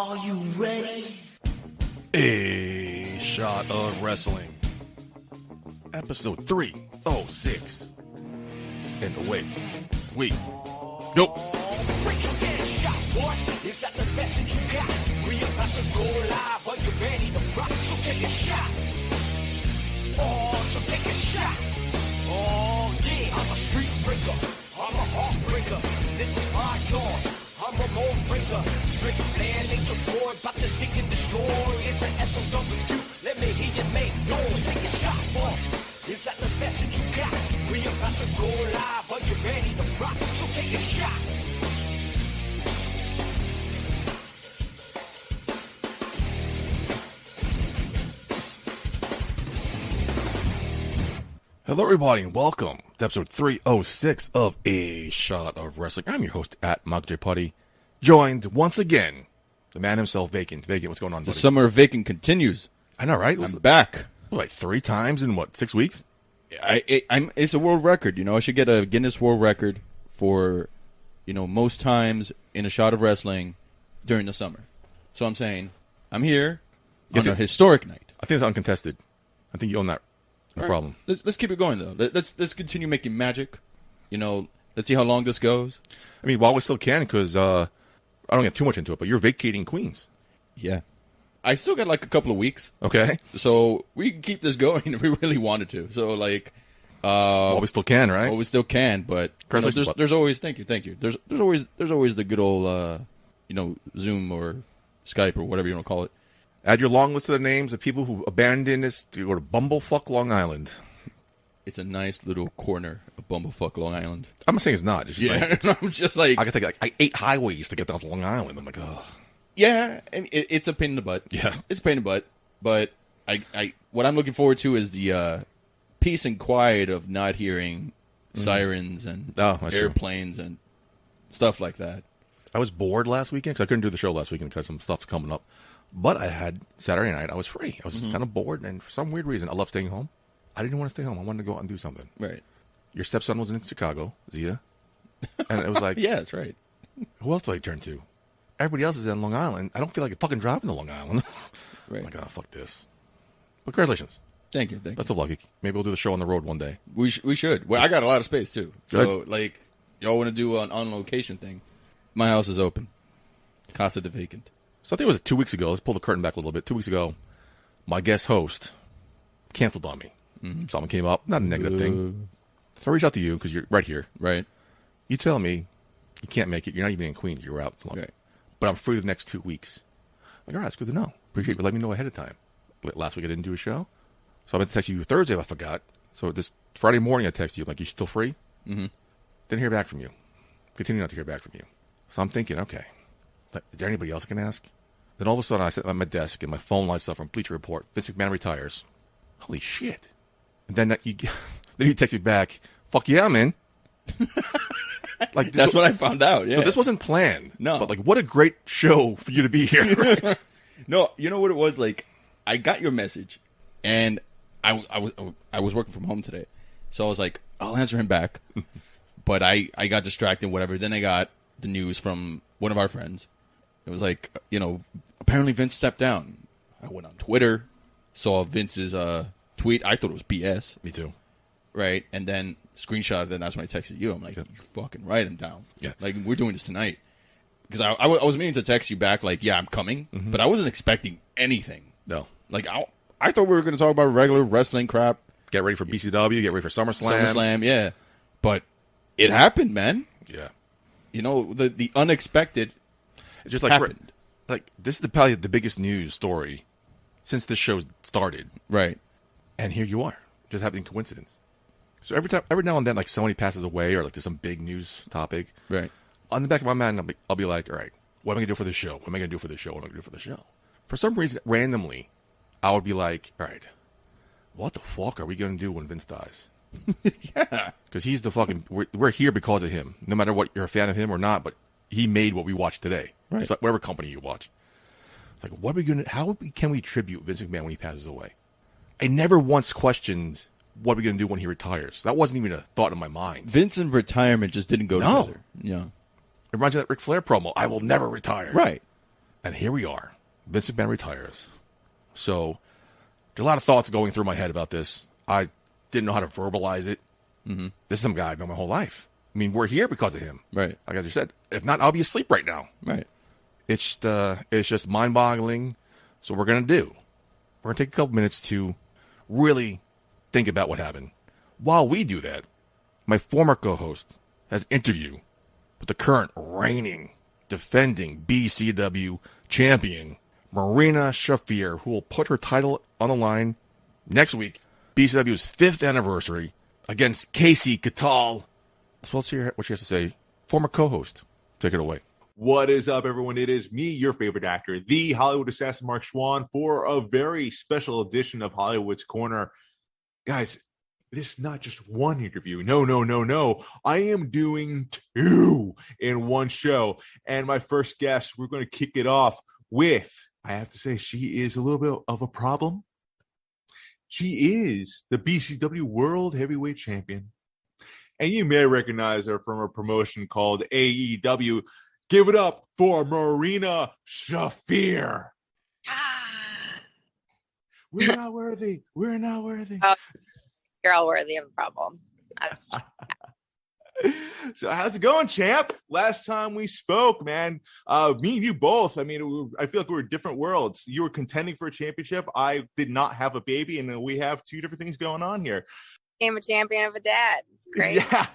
Are you ready? A Shot of Wrestling, episode 306. And away we go. Break your damn shot, boy. Is that the message you got? We about to go live. Are you ready to rock? So take a shot. Oh, so take a shot. Oh, yeah. I'm a street breaker. I'm a heartbreaker. This is hardcore. I'm a mold razor. Straight land angel boy. About to seek and destroy. It's an SOW. Let me hear you make noise. Take a shot, boy. Is that the message you got? We about to go live. Are you ready to rock? So take a shot. Hello, everybody, and welcome to episode 306 of A Shot of Wrestling. I'm your host at Putty, joined once again, the man himself, Vacant. Vacant, what's going on, buddy? The summer of Vacant continues. I know, right? I'm back. Like 3 times in, 6 weeks? It's a world record. You know, I should get a Guinness World Record for, most times in a shot of wrestling during the summer. So I'm saying, I'm here on a historic night. I think it's uncontested. I think you own that. No problem. Let's keep it going, though. Let's continue making magic. Let's see how long this goes. I mean, while we still can, because I don't get too much into it, but you're vacating Queens. Yeah. I still got, a couple of weeks. Okay. So we can keep this going if we really wanted to. So, while we still can, right? Well, we still can, but there's always... Thank you. There's always the good old, Zoom or Skype or whatever you want to call it. Add your long list of the names of people who abandoned us to go to Bumblefuck, Long Island. It's a nice little corner of Bumblefuck, Long Island. I'm not saying it's not. It's just I'm just like... I could take 8 highways to get down to Long Island. I'm like, ugh. Yeah, and it's a pain in the butt. Yeah. It's a pain in the butt. But what I'm looking forward to is the peace and quiet of not hearing sirens and airplanes and stuff like that. I was bored last weekend because I couldn't do the show last weekend because some stuff's coming up. But I had Saturday night. I was free. I was kind of bored, and for some weird reason, I love staying home. I didn't want to stay home. I wanted to go out and do something. Right. Your stepson was in Chicago, Zia, and it was like, yeah, that's right. Who else do I turn to? Everybody else is in Long Island. I don't feel like fucking driving to Long Island. Right. I'm like, oh, fuck this. But congratulations. Thank you. Best of luck. Maybe we'll do the show on the road one day. We should. Well, I got a lot of space too. Good. So y'all want to do an on location thing? My house is open. Casa de Vacant. So I think it was 2 weeks ago. Let's pull the curtain back a little bit. 2 weeks ago, my guest host canceled on me. Something came up. Not a negative thing. So I reached out to you because you're right here. Right. You tell me you can't make it. You're not even in Queens. You're out. Right. But I'm free the next 2 weeks. I'm like, all right, it's good to know. Appreciate you letting me know ahead of time. Last week I didn't do a show. So I meant to text you Thursday if I forgot. So this Friday morning I text you. I'm like, you still free? Mm-hmm. Didn't hear back from you. Continue not to hear back from you. So I'm thinking, okay, is there anybody else I can ask? Then all of a sudden, I sit at my desk and my phone lights up from Bleacher Report. Vince McMahon retires. Holy shit! And then you text me back. Fuck yeah, man! That's what I found out. Yeah. So this wasn't planned. No. But what a great show for you to be here. Right? No, you know what it was like. I got your message, and I was working from home today, so I was like, I'll answer him back. But I got distracted. Whatever. Then I got the news from one of our friends. It was like, apparently Vince stepped down. I went on Twitter, saw Vince's tweet. I thought it was BS. Me too. Right? And then screenshot it, and that's when I texted you. I'm like, you fucking write him down. Yeah. Like, we're doing this tonight. Because I was meaning to text you back, like, yeah, I'm coming. Mm-hmm. But I wasn't expecting anything. No. Like, I thought we were going to talk about regular wrestling crap. Get ready for BCW. Get ready for SummerSlam. SummerSlam, yeah. But it happened, man. Yeah. The unexpected... It's just like happened. This is probably the biggest news story since this show started. Right. And here you are. Just happening coincidence. So every now and then, somebody passes away or there's some big news topic. Right. On the back of my mind, I'll be like, all right, what am I going to do for this show? What am I going to do for this show? What am I going to do for the show? For some reason, randomly, I would be like, all right, what the fuck are we going to do when Vince dies? Yeah. Because he's the fucking... We're here because of him. No matter what you're a fan of him or not, but he made what we watch today. Right. It's like whatever company you watch. It's like, what are we going to... How can we tribute Vince McMahon when he passes away? I never once questioned what are we going to do when he retires. That wasn't even a thought in my mind. Vince and retirement just didn't go together. Yeah. It reminds me of that Ric Flair promo. I will never retire. Right. And here we are. Vince McMahon retires. So there's a lot of thoughts going through my head about this. I didn't know how to verbalize it. Mm-hmm. This is some guy I've known my whole life. I mean, we're here because of him. Right. Like I just said, if not, I'll be asleep right now. Right. It's just mind-boggling. So what we're going to do, we're going to take a couple minutes to really think about what happened. While we do that, my former co-host has an interview with the current reigning, defending BCW champion, Marina Shafir, who will put her title on the line next week, BCW's 5th anniversary, against Casey Catal. So let's hear what she has to say. Former co-host, take it away. What is up, everyone? It is me, your favorite actor, the Hollywood assassin, Mark Schwann, for a very special edition of Hollywood's Corner. Guys, this is not just one interview. No. I am doing 2 in one show. And my first guest, we're going to kick it off with, I have to say, she is a little bit of a problem. She is the BCW World Heavyweight Champion. And you may recognize her from a promotion called AEW. Give it up for Marina Shafir. We're not worthy. We're not worthy. Oh, you're all worthy of a problem. That's So how's it going, champ? Last time we spoke, man, me and you both, I mean, I feel like we were different worlds. You were contending for a championship. I did not have a baby, and we have 2 different things going on here. became a champion of a dad. It's great. Yeah.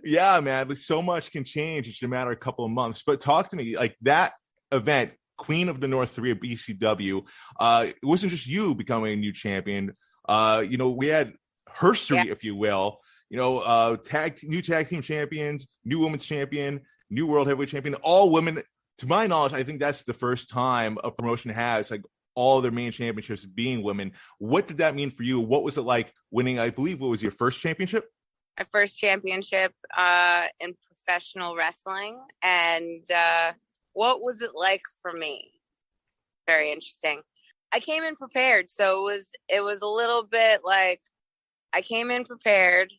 Yeah, man. Like, so much can change. It's just a matter of a couple of months. But talk to me, like that event, Queen of the North 3 of BCW, it wasn't just you becoming a new champion. We had history, if you will. New tag team champions, new women's champion, new world heavyweight champion, all women. To my knowledge, I think that's the first time a promotion has like all their main championships being women. What did that mean for you? What was it like winning? I believe what was your first championship? My first championship in professional wrestling, and what was it like for me? Very interesting. I came in prepared, so it was a little bit like I came in prepared,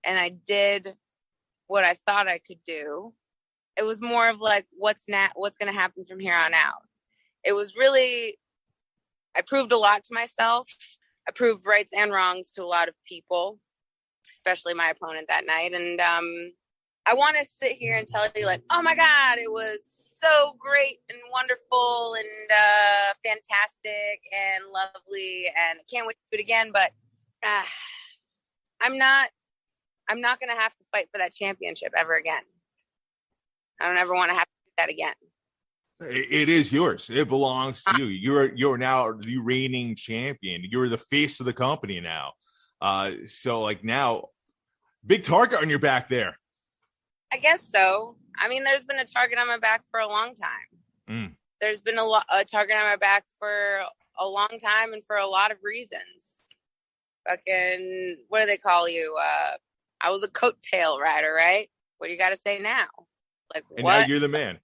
and I did what I thought I could do. It was more of like what's going to happen from here on out. It was really, I proved a lot to myself. I proved rights and wrongs to a lot of people, especially my opponent that night. And I want to sit here and tell you like, oh my God, it was so great and wonderful and fantastic and lovely. And I can't wait to do it again. But I'm not going to have to fight for that championship ever again. I don't ever want to have to do that again. It is yours. It belongs to you. You're now the reigning champion. You're the face of the company now. So like now, big target on your back there. I guess so. I mean, there's been a target on my back for a long time. There's been a target on my back for a long time and for a lot of reasons. Fucking, what do they call you? I was a coattail rider, right? What do you got to say now? Like, and what? Now you're the man.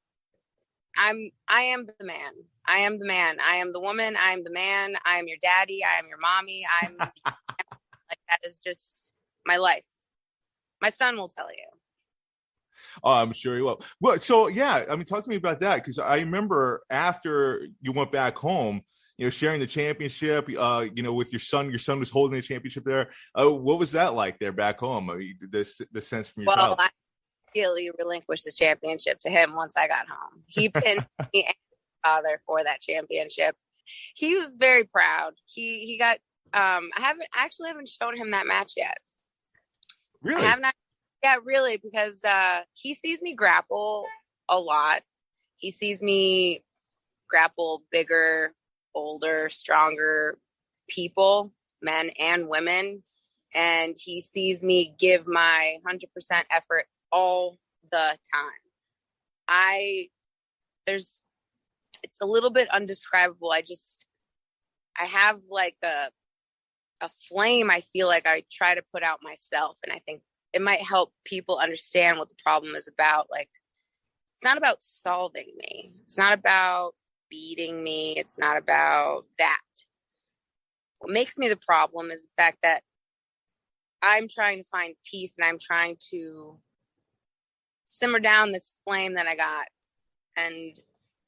I am the man. I am the man. I am the woman. I am the man. I am your daddy. I am your mommy. I'm like, that is just my life. My son will tell you. Oh, I'm sure he will. Well, so yeah, I mean, talk to me about that, because I remember after you went back home, sharing the championship, with your son. Your son was holding the championship there. What was that like there back home? I mean, the sense from your child. I immediately relinquished the championship to him once I got home. He pinned me and my father for that championship. He was very proud. He got. I haven't shown him that match yet. Really? I have not. Yeah, really, because he sees me grapple a lot. He sees me grapple bigger, older, stronger people, men and women. And he sees me give my 100% effort all the time. It's a little bit undescribable. I have like a flame I feel like I try to put out myself. And I think it might help people understand what the problem is about. Like, it's not about solving me. It's not about beating me. It's not about that. What makes me the problem is the fact that I'm trying to find peace and I'm trying to simmer down this flame that I got and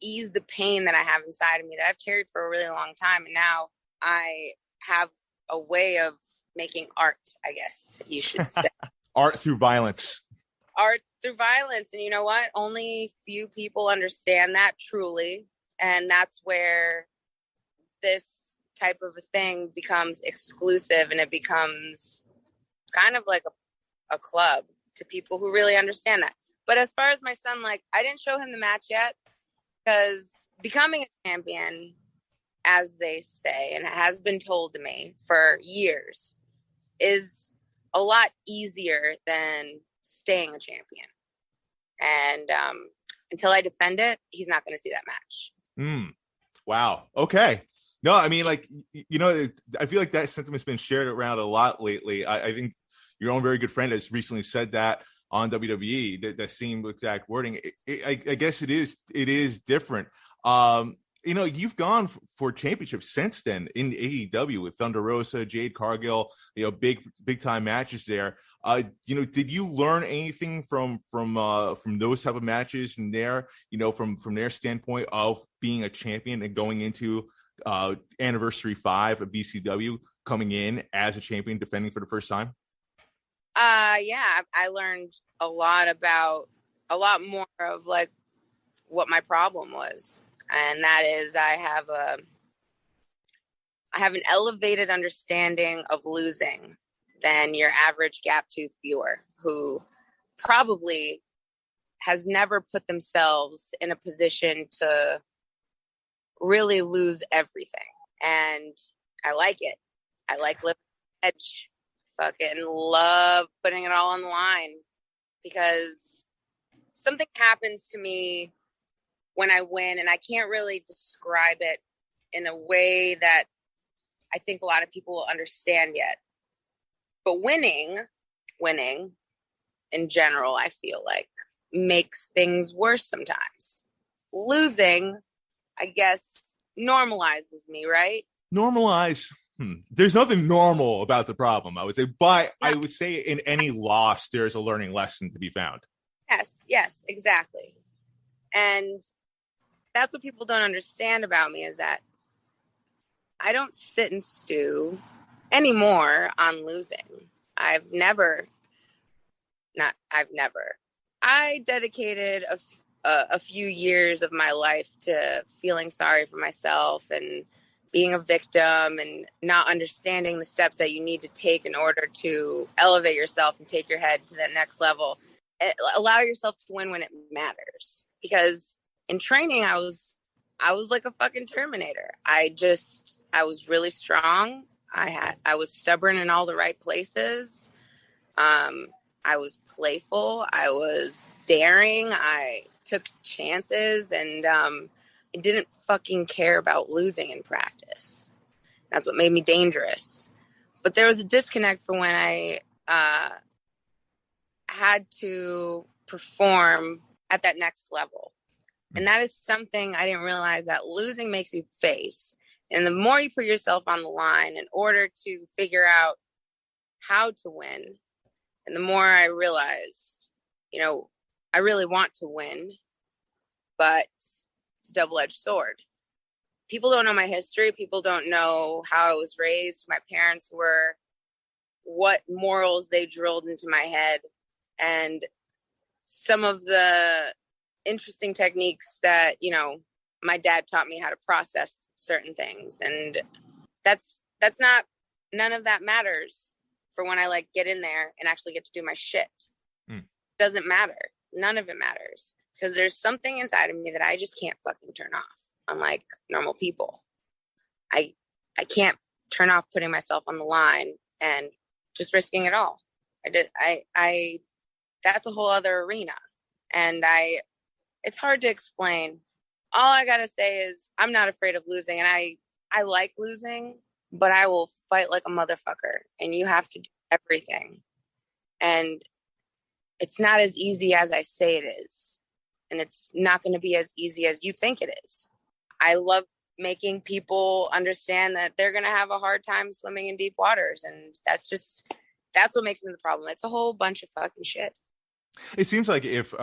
ease the pain that I have inside of me that I've carried for a really long time. And now I have a way of making art, I guess you should say. Art through violence. Art through violence. And you know what? Only few people understand that truly. And that's where this type of a thing becomes exclusive, and it becomes kind of like a club to people who really understand that. But as far as my son, like, I didn't show him the match yet, because becoming a champion, as they say, and it has been told to me for years, is a lot easier than staying a champion. And until I defend it, he's not going to see that match. Wow. Okay. No, I mean, like, you know, I feel like that sentiment's been shared around a lot lately. I think your own very good friend has recently said that on WWE, that same exact wording. I guess it is different. You know, you've gone for championships since then in AEW with Thunder Rosa, Jade Cargill, you know, big time matches there. You know, did you learn anything from those type of matches and their, you know, from their standpoint of being a champion and going into Anniversary 5 of BCW, coming in as a champion, defending for the first time? Yeah, I learned a lot more of like what my problem was. And that is I have an elevated understanding of losing than your average gap tooth viewer, who probably has never put themselves in a position to really lose everything. And I like it. I like living on the edge. Fucking love putting it all on the line, because something happens to me when I win, and I can't really describe it in a way that I think a lot of people will understand yet. But winning in general, I feel like, makes things worse sometimes. Losing, I guess, normalizes me, right? Normalize. There's nothing normal about the problem, I would say. But no. I would say in any loss, there's a learning lesson to be found. Yes, exactly. And that's what people don't understand about me, is that I don't sit and stew anymore on losing. I dedicated a few years of my life to feeling sorry for myself and being a victim and not understanding the steps that you need to take in order to elevate yourself and take your head to that next level. Allow yourself to win when it matters. Because in training, I was like a fucking Terminator. I was really strong. I was stubborn in all the right places. I was playful. I was daring. I took chances, and I didn't fucking care about losing in practice. That's what made me dangerous. But there was a disconnect for when I had to perform at that next level. And that is something I didn't realize, that losing makes you face. And the more you put yourself on the line in order to figure out how to win, and the more I realized, you know, I really want to win, but it's a double-edged sword. People don't know my history. People don't know how I was raised, who my parents were, what morals they drilled into my head, and some of the interesting techniques that, you know, my dad taught me how to process certain things. And none of that matters for when I like get in there and actually get to do my shit. Doesn't matter. None of it matters, because there's something inside of me that I just can't fucking turn off, unlike normal people. I can't turn off putting myself on the line and just risking it all. That's a whole other arena. And it's hard to explain. All I gotta say is I'm not afraid of losing, and I like losing, but I will fight like a motherfucker, and you have to do everything. And it's not as easy as I say it is. And it's not going to be as easy as you think it is. I love making people understand that they're going to have a hard time swimming in deep waters. And that's what makes me the problem. It's a whole bunch of fucking shit. It seems like if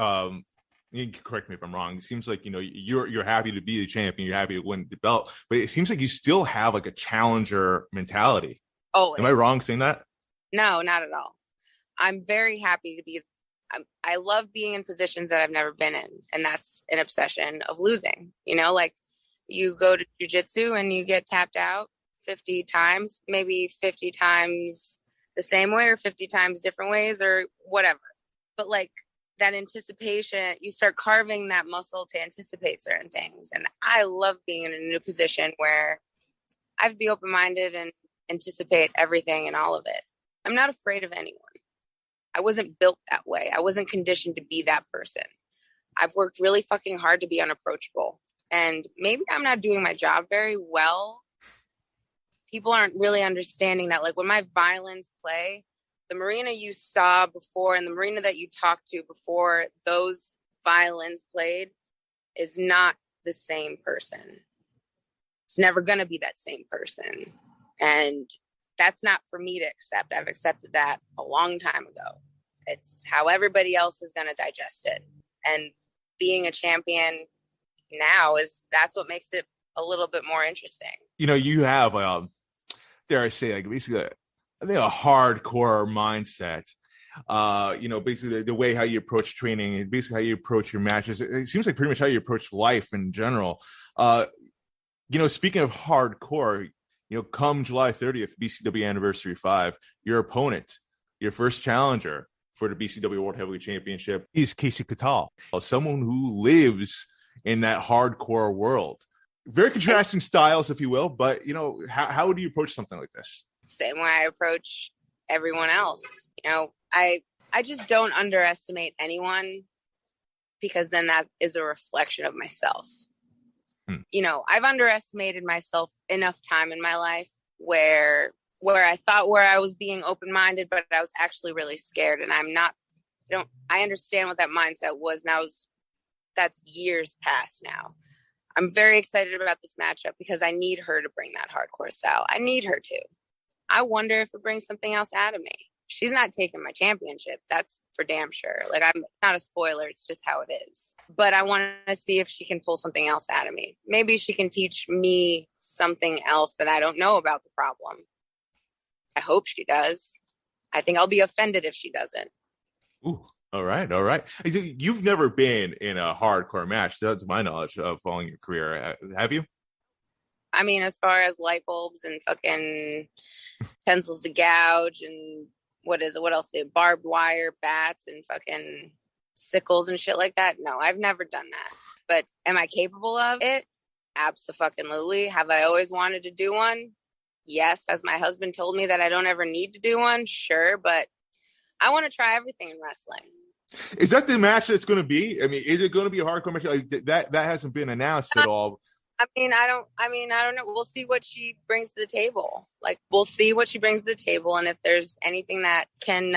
you can correct me if I'm wrong. It seems like, you know, you're happy to be the champion, you're happy to win the belt, but it seems like you still have like a challenger mentality. Oh, am I wrong saying that? No, not at all. I'm very happy to be. I love being in positions that I've never been in, and that's an obsession of losing. You know, like you go to jiu-jitsu and you get tapped out 50 times, maybe 50 times the same way or 50 times different ways or whatever. But like that anticipation, you start carving that muscle to anticipate certain things. And I love being in a new position where I have to be open-minded and anticipate everything and all of it. I'm not afraid of anyone. I wasn't built that way. I wasn't conditioned to be that person. I've worked really fucking hard to be unapproachable. And maybe I'm not doing my job very well. People aren't really understanding that. Like when my violins play, the Marina you saw before and the Marina that you talked to before those violins played is not the same person. It's never going to be that same person. And that's not for me to accept. I've accepted that a long time ago. It's how everybody else is going to digest it. And being a champion now that's what makes it a little bit more interesting. You know, you have, dare I say, like basically, I think a hardcore mindset. You know, basically the way how you approach training and basically how you approach your matches. It seems like pretty much how you approach life in general. You know, speaking of hardcore, you know, come July 30th, BCW Anniversary 5, your opponent, your first challenger for the BCW World Heavyweight Championship is Casey Catal, someone who lives in that hardcore world. Very contrasting styles, if you will, but, you know, how do you approach something like this? Same way I approach everyone else. You know, I just don't underestimate anyone because then that is a reflection of myself. You know, I've underestimated myself enough time in my life where I thought I was being open-minded, but I was actually really scared. And I understand what that mindset was. Now that's years past now. I'm very excited about this matchup because I need her to bring that hardcore style. I need her to. I wonder if it brings something else out of me. She's not taking my championship. That's for damn sure. Like, I'm not a spoiler. It's just how it is. But I want to see if she can pull something else out of me. Maybe she can teach me something else that I don't know about the problem. I hope she does. I think I'll be offended if she doesn't. Ooh, all right, all right. You've never been in a hardcore match, that's my knowledge of following your career. Have you? I mean, as far as light bulbs and fucking pencils to gouge and what else? They barbed wire, bats, and fucking sickles and shit like that. No, I've never done that. But am I capable of it? Abso-fucking-lutely. Have I always wanted to do one? Yes. Has my husband told me that I don't ever need to do one? Sure. But I want to try everything in wrestling. Is that the match that's going to be? I mean, is it going to be a hardcore match? Like, that hasn't been announced at all. I don't know. We'll see what she brings to the table. Like, we'll see what she brings to the table. And if there's anything that can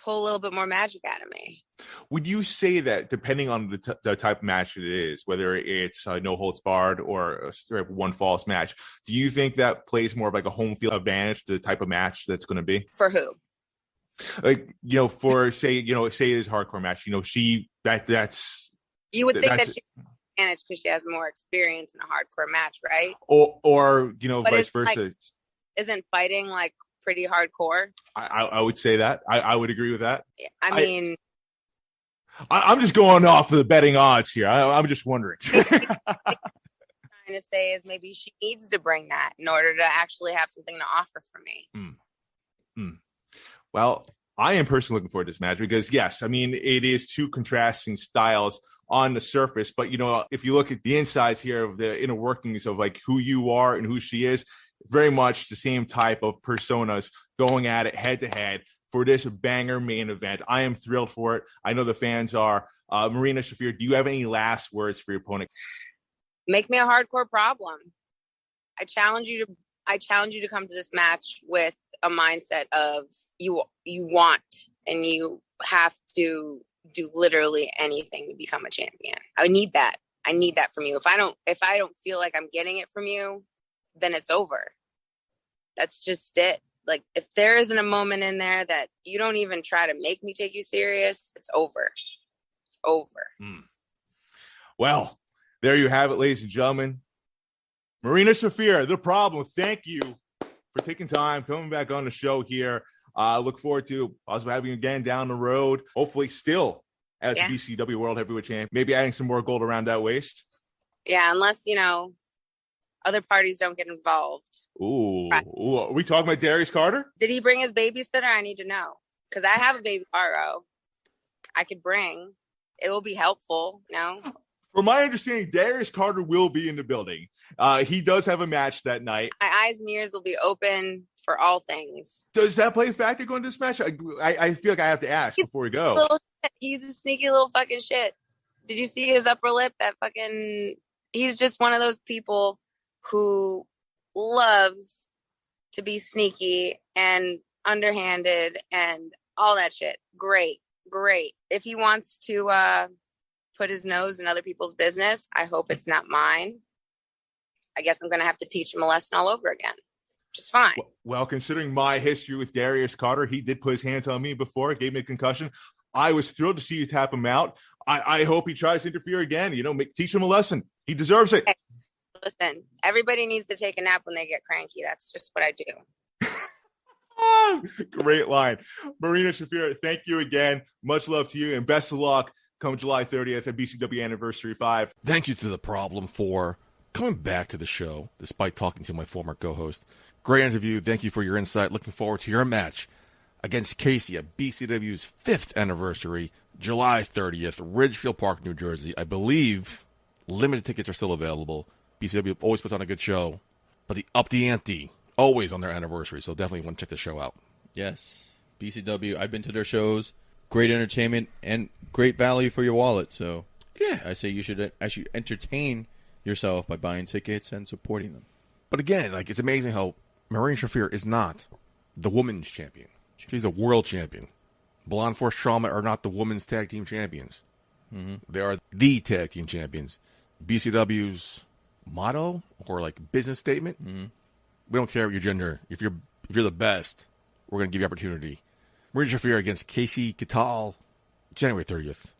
pull a little bit more magic out of me. Would you say that depending on the type of match it is, whether it's no holds barred or a one false match, do you think that plays more of like a home field advantage to the type of match that's going to be? For who? Like, you know, for say it is a hardcore match, you know, that's. You would think that she advantage because she has more experience in a hardcore match, right? Or you know, but vice versa. Like, isn't fighting like pretty hardcore? I would say that. I would agree with that. I mean, I'm just going off of the betting odds here. I'm just wondering. What I'm trying to say is maybe she needs to bring that in order to actually have something to offer for me. Well, I am personally looking forward to this match because, yes, I mean, it is two contrasting styles on the surface, but, you know, if you look at the insides here of the inner workings of like who you are and who she is, very much the same type of personas going at it head to head for this banger main event. I am thrilled for it. I know the fans are. Marina Shafir, do you have any last words for your opponent? Make me a hardcore problem. I challenge you to come to this match with a mindset of you want and you have to do literally anything to become a champion. I need that. I need that from you. If I don't feel like I'm getting it from you, then it's over. That's just it. Like, if there isn't a moment in there that you don't even try to make me take you serious, it's over. It's over. Well, there you have it, ladies and gentlemen. Marina Shafir, The Problem. Thank you for taking time, coming back on the show here. Look forward to possibly having you again down the road. Hopefully still as the BCW World Heavyweight Champion. Maybe adding some more gold around that waist. Yeah, unless, other parties don't get involved. Ooh, are we talking about Darius Carter? Did he bring his babysitter? I need to know. Because I have a baby Caro I could bring. It will be helpful, From my understanding, Darius Carter will be in the building. He does have a match that night. My eyes and ears will be open for all things. Does that play a factor going to this match? I feel like I have to ask before we go. He's a sneaky little fucking shit. Did you see his upper lip? He's just one of those people who loves to be sneaky and underhanded and all that shit. Great. If he wants to put his nose in other people's business, I hope it's not mine. I guess I'm going to have to teach him a lesson all over again, which is fine. Well, considering my history with Darius Carter, he did put his hands on me before, gave me a concussion. I was thrilled to see you tap him out. I hope he tries to interfere again. Teach him a lesson. He deserves it. Hey, listen, everybody needs to take a nap when they get cranky. That's just what I do. Great line. Marina Shafir, thank you again. Much love to you and best of luck come July 30th at BCW Anniversary 5. Thank you to The Problem for coming back to the show, despite talking to my former co-host. Great interview. Thank you for your insight. Looking forward to your match against Casey at BCW's 5th anniversary, July 30th, Ridgefield Park, New Jersey. I believe limited tickets are still available. BCW always puts on a good show, but they up the ante always on their anniversary, so definitely want to check the show out. Yes, BCW. I've been to their shows. Great entertainment and great value for your wallet. So yeah, I say you should actually entertain yourself by buying tickets and supporting them. But again, it's amazing how Marina Shafir is not the women's champion. She's the world champion. Blonde Force Trauma are not the women's tag team champions. Mm-hmm. They are the tag team champions. BCW's motto or business statement. Mm-hmm. We don't care what your gender. If you're the best, we're going to give you opportunity. Marina Shafir against Casey Catal, January 30th,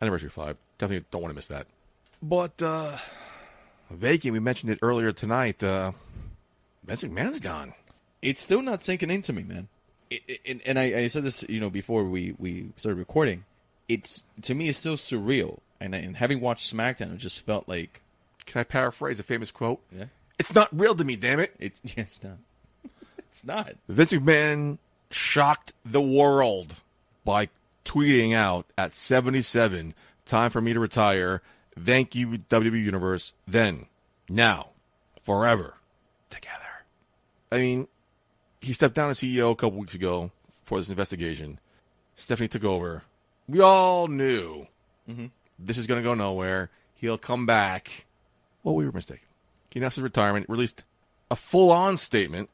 Anniversary 5. Definitely don't want to miss that. But Vacant, we mentioned it earlier tonight. Vince McMahon's gone. It's still not sinking into me, man. And I said this, before we started recording. To me, it's still surreal. And having watched SmackDown, it just felt like. Can I paraphrase a famous quote? Yeah. It's not real to me, damn it. It's not. It's not. Vince McMahon shocked the world by tweeting out at 77, time for me to retire. Thank you, WWE Universe. Then, now, forever, together. I mean, he stepped down as CEO a couple weeks ago for this investigation. Stephanie took over. We all knew this is going to go nowhere. He'll come back. Well, we were mistaken. He announced his retirement, released a full-on statement.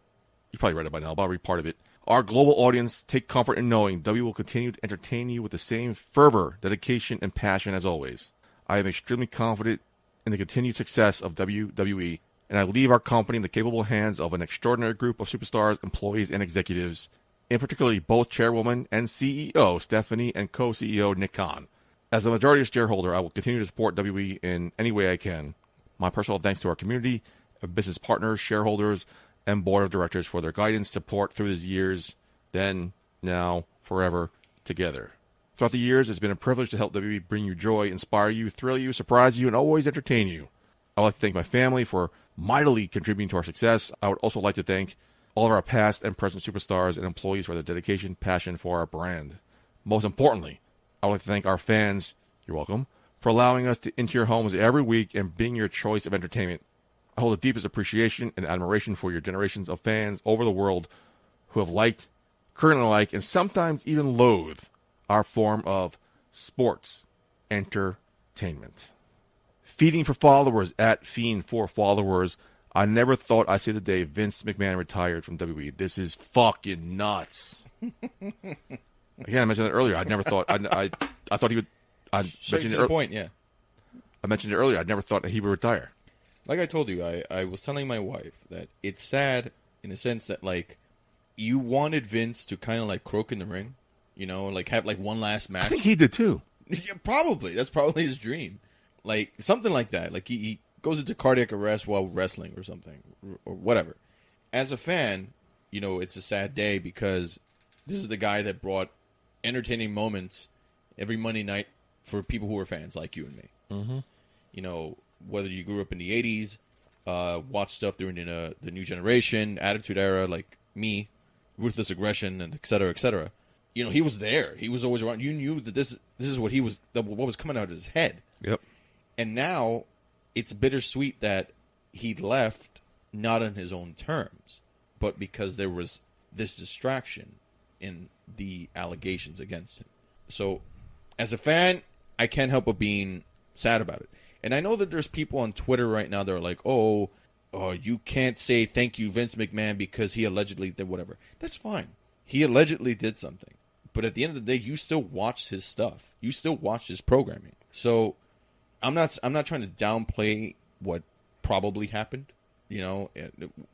You probably read it by now, but I'll read part of it. Our global audience, take comfort in knowing W will continue to entertain you with the same fervor, dedication, and passion as always. I am extremely confident in the continued success of WWE, and I leave our company in the capable hands of an extraordinary group of superstars, employees, and executives, in particularly both chairwoman and CEO Stephanie and co-CEO Nick Khan. As the majority shareholder, I will continue to support WWE in any way I can. My personal thanks to our community, business partners, shareholders, and board of directors for their guidance, support through these years, then, now, forever, together. Throughout the years, it's been a privilege to help WWE bring you joy, inspire you, thrill you, surprise you, and always entertain you. I would like to thank my family for mightily contributing to our success. I would also like to thank all of our past and present superstars and employees for their dedication, passion for our brand. Most importantly, I would like to thank our fans, you're welcome, for allowing us to into your homes every week and being your choice of entertainment. I hold the deepest appreciation and admiration for your generations of fans over the world who have liked, currently like, and sometimes even loathe our form of sports entertainment. Feeding for followers at Fiend for Followers. I never thought I'd see the day Vince McMahon retired from WWE. This is fucking nuts. Again, I mentioned that earlier. I never thought. I thought he would. I mentioned to the point, yeah. I mentioned it earlier. I never thought that he would retire. Like I told you, I was telling my wife that it's sad in the sense that you wanted Vince to kind of croak in the ring, have one last match. I think he did too. Yeah, probably. That's probably his dream. Like, something like that. Like, he goes into cardiac arrest while wrestling or something, or whatever. As a fan, you know, it's a sad day because this is the guy that brought entertaining moments every Monday night for people who are fans like you and me. Mm-hmm. You know, whether you grew up in the 80s, watched stuff during the New Generation, Attitude Era, like me, Ruthless Aggression, and et cetera, et cetera. You know, he was there. He was always around. You knew that this is what what was coming out of his head. Yep. And now it's bittersweet that he left not on his own terms, but because there was this distraction in the allegations against him. So, as a fan, I can't help but being sad about it. And I know that there's people on Twitter right now that are like, oh, you can't say thank you, Vince McMahon, because he allegedly did whatever. That's fine. He allegedly did something. But at the end of the day, you still watched his stuff. You still watched his programming. So I'm not trying to downplay what probably happened. You know,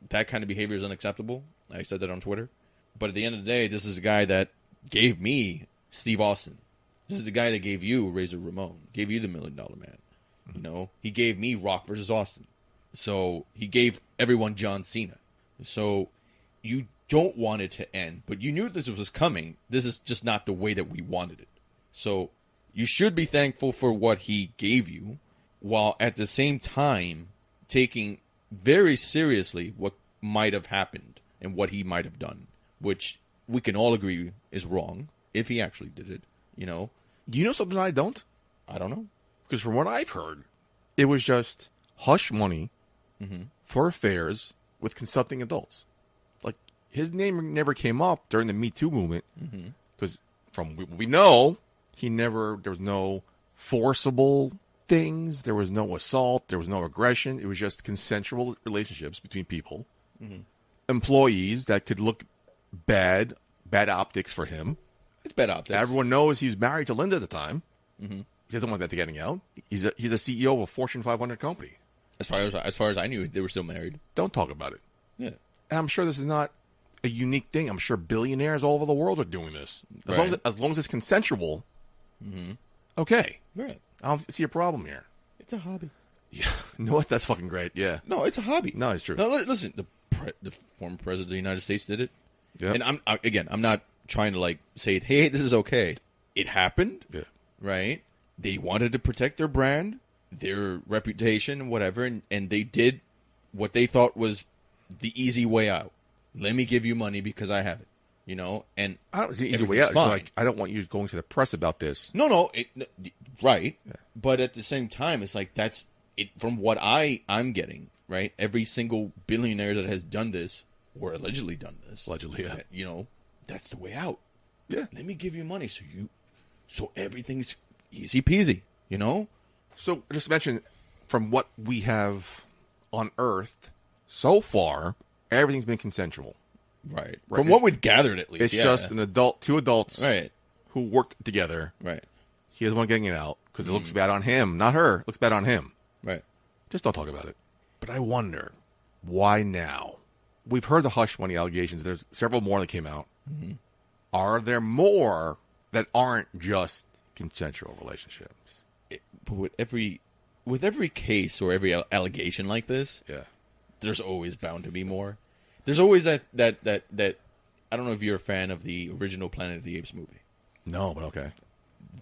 that kind of behavior is unacceptable. I said that on Twitter. But at the end of the day, this is a guy that gave me Steve Austin. This is the guy that gave you Razor Ramon, gave you the $1 Million Man. You know, he gave me Rock versus Austin. So he gave everyone John Cena. So you don't want it to end, but you knew this was coming. This is just not the way that we wanted it. So you should be thankful for what he gave you, while at the same time taking very seriously what might have happened and what he might have done, which we can all agree is wrong if he actually did it. You know, Do you know something I don't? I don't know. Because from what I've heard, it was just hush money for affairs with consenting adults. Like, his name never came up during the Me Too movement. Because from what we know, there was no forcible things. There was no assault. There was no aggression. It was just consensual relationships between people. Employees that could look bad optics for him. It's bad optics. Everyone knows he's married to Linda at the time. He doesn't want that to getting out. He's a CEO of a Fortune 500 company. As far as I knew, they were still married. Don't talk about it. Yeah. And I'm sure this is not a unique thing. I'm sure billionaires all over the world are doing this. As long as it's consensual, okay. Right. I don't see a problem here. It's a hobby. Yeah. You know what? That's fucking great. Yeah. No, it's a hobby. No, it's true. No, listen, the former president of the United States did it. Yep. And I'm not trying to like say, hey, this is okay. It happened. Yeah. Right? They wanted to protect their brand, their reputation, whatever, and they did what they thought was the easy way out. Let me give you money because I have it. You know, and I don't see an easy way out. It's like, I don't want you going to the press about this. No, right. Yeah. But at the same time, it's like that's it. From what I'm getting, right? Every single billionaire that has done this or allegedly done this, yeah. You know, that's the way out. Yeah. Let me give you money so everything's easy peasy. You know. So just mention, from what we have unearthed so far, everything's been consensual. Right. From what we've gathered, at least. It's just two adults right. who worked together. Right. He is the one getting it out because it looks bad on him, not her. It looks bad on him. Right. Just don't talk about it. But I wonder, why now? We've heard the hush money allegations. There's several more that came out. Are there more that aren't just consensual relationships? But with every case or every allegation like this, there's always bound to be more. There's always that I don't know if you're a fan of the original Planet of the Apes movie. No, but okay.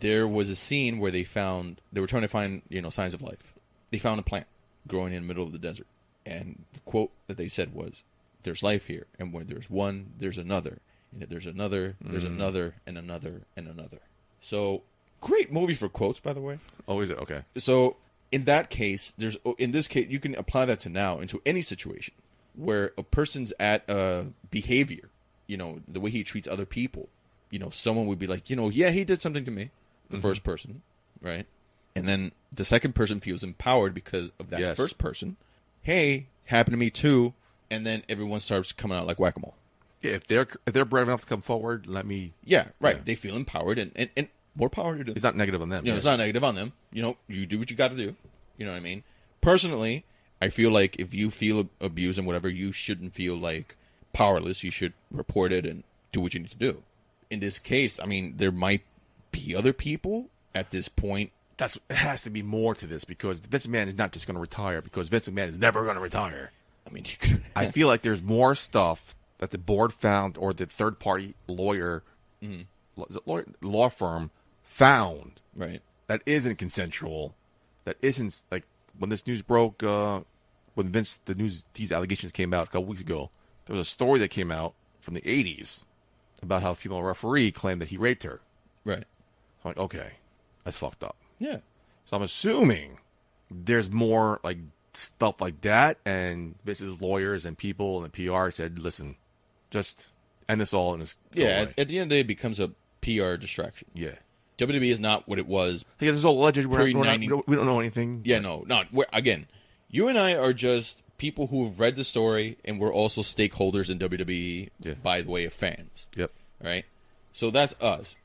There was a scene where they were trying to find, signs of life. They found a plant growing in the middle of the desert. And the quote that they said was, "There's life here, and where there's one, there's another. And there's another, there's another, and another, and another." So, great movie for quotes, by the way. Oh, is it? Okay. So, in that case, in this case, you can apply that to now into any situation where a person's at a behavior, the way he treats other people, someone would be like, yeah, he did something to me, the first person, right? And then the second person feels empowered because of that first person. Hey, happened to me too. And then everyone starts coming out like whack-a-mole. Yeah, if they're brave enough to come forward, let me... Yeah, right. Yeah. They feel empowered and more power to them. It's not negative on them. It's not negative on them. You do what you got to do. You know what I mean? Personally, I feel like if you feel abused and whatever, you shouldn't feel like powerless. You should report it and do what you need to do. In this case, I mean, there might be other people at this point it has to be more to this because Vince McMahon is not just going to retire because Vince McMahon is never going to retire. I mean, I feel like there's more stuff that the board found or the third party lawyer, law firm found right. that isn't consensual, that isn't like when this news broke, when these allegations came out a couple weeks ago, there was a story that came out from the 80s about how a female referee claimed that he raped her. Right. I'm like, okay, that's fucked up. Yeah. So I'm assuming there's more like stuff like that, and Vince's lawyers and people and the PR said, listen, just end this all. And at the end of the day, it becomes a PR distraction. Yeah. WWE is not what it was. Yeah, this is all alleged. We don't know anything. Yeah, no. Again, you and I are just people who have read the story, and we're also stakeholders in WWE by the way of fans. Yep. Right? So that's us.